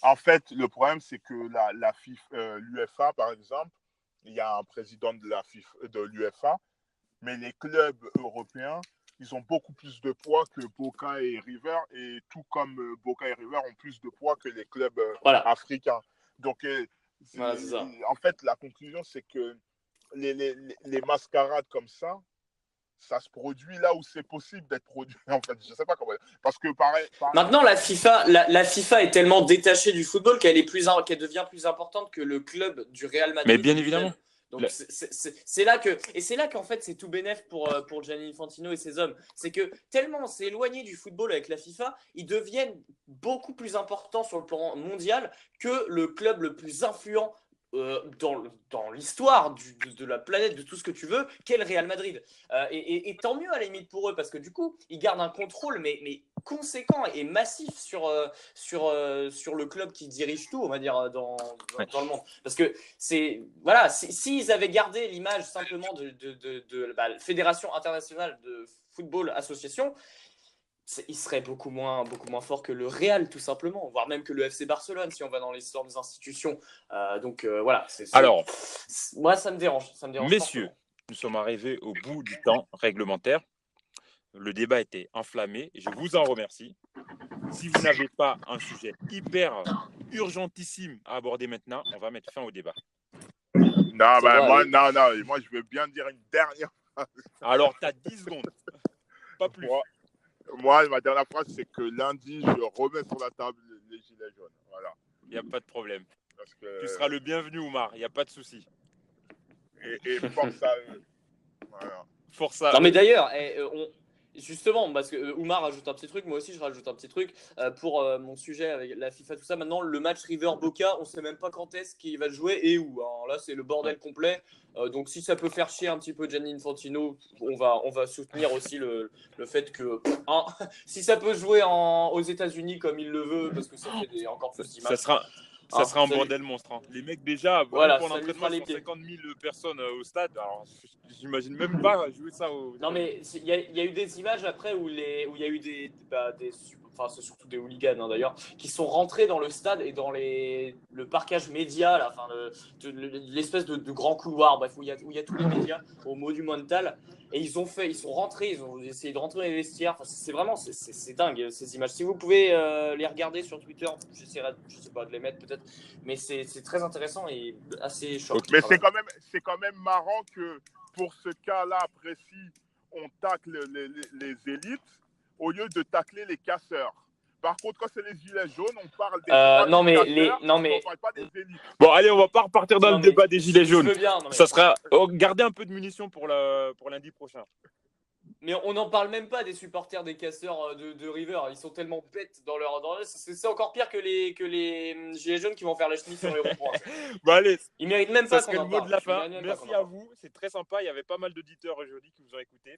en fait, le problème, c'est que la FIFA, l'UEFA, par exemple, il y a un président de la FIFA, de l'UEFA, mais les clubs européens, ils ont beaucoup plus de poids que Boca et River, et tout comme Boca et River ont plus de poids que les clubs voilà, africains. Donc, voilà, c'est ça. en fait, la conclusion, c'est que les mascarades comme ça se produit là où c'est possible d'être produit. En fait, je sais pas comment. Parce que pareil. Maintenant, la FIFA est tellement détachée du football qu'elle devient plus importante que le club du Real Mais Madrid. bien évidemment. Donc c'est là qu'en fait c'est tout bénef pour Gianni Infantino et ses hommes. C'est que tellement c'est éloigné du football avec la FIFA, ils deviennent beaucoup plus importants sur le plan mondial que le club le plus influent dans l'histoire de la planète, de tout ce que tu veux, qu'est le Real Madrid. Et tant mieux à la limite pour eux, parce que du coup, ils gardent un contrôle, mais conséquent et massif sur le club qui dirige tout, on va dire, dans le monde. Parce que voilà, s'ils avaient gardé l'image simplement de la Fédération internationale de football association, il serait beaucoup moins fort que le Real, tout simplement, voire même que le FC Barcelone, si on va dans l'histoire des institutions. Voilà. Alors, moi, ça me dérange. messieurs, fortement. nous sommes arrivés au bout du temps réglementaire. Le débat était enflammé et je vous en remercie. Si vous n'avez pas un sujet hyper urgentissime à aborder maintenant, on va mettre fin au débat. Non, moi, je veux bien dire une dernière. Alors, tu as 10 secondes. Pas plus. Moi, ma dernière phrase, c'est que lundi, je remets sur la table les gilets jaunes. Voilà. Il n'y a pas de problème. Parce que... Tu seras le bienvenu, Oumar. Il n'y a pas de souci. Et force à eux. Voilà. Force à Non, eux. mais d'ailleurs, justement, parce que Oumar rajoute un petit truc, moi aussi je rajoute un petit truc pour mon sujet avec la FIFA, tout ça. Maintenant, le match River-Boca, on ne sait même pas quand est-ce qu'il va jouer et où. Hein. Là, c'est le bordel complet. Donc, si ça peut faire chier un petit peu Gianni Infantino, on va soutenir aussi le fait que si ça peut jouer aux États-Unis comme il le veut, parce que ça fait encore plus d'images. Ça sera un salut. bordel monstre. Hein. Les mecs, déjà, Voilà, pour ça lui l'entraînement, fera les ils sont pieds. 50 000 personnes au stade. Alors, j'imagine même pas jouer ça au. Non, mais il y a eu des images après où il y a eu c'est surtout des hooligans hein, d'ailleurs, qui sont rentrés dans le stade et dans le parquage média, là, l'espèce de grand couloir, bref, où il y a tous les médias au Monumental. Et ils sont rentrés, ils ont essayé de rentrer dans les vestiaires. Enfin, c'est dingue ces images. Si vous pouvez les regarder sur Twitter, j'essaierai, je sais pas, de les mettre peut-être, mais c'est très intéressant et assez choquant. Mais c'est quand même marrant que pour ce cas-là précis, on tacle les élites au lieu de tacler les casseurs. Par contre, quand c'est les gilets jaunes, on parle des casseurs, on ne parle pas des élites. Bon, allez, on va pas repartir dans le débat des gilets jaunes. Je veux bien, Ça sera garder un peu de munitions pour lundi prochain. Mais on n'en parle même pas des supporters des casseurs de River. Ils sont tellement bêtes dans leur. C'est encore pire que les gilets jaunes qui vont faire la chemise sur les ronds-points. Bon, allez. Ils méritent même pas Ça qu'on serait en le mot parle. de la fin. Merci à vous. C'est très sympa. Il y avait pas mal d'auditeurs jeudi qui vous ont écouté.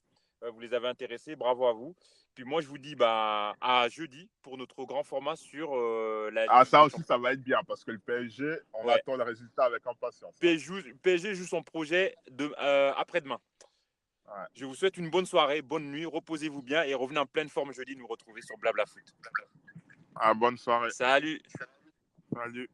Vous les avez intéressés. Bravo à vous. Puis moi, je vous dis à jeudi pour notre grand format sur la Ligue. Ah, ça aussi, ça va être bien parce que le PSG, on attend le résultat avec impatience. PSG joue son projet après-demain. Ouais. Je vous souhaite une bonne soirée, bonne nuit, reposez-vous bien et revenez en pleine forme jeudi nous retrouver sur Blabla Foot. Bonne soirée. Salut. Salut.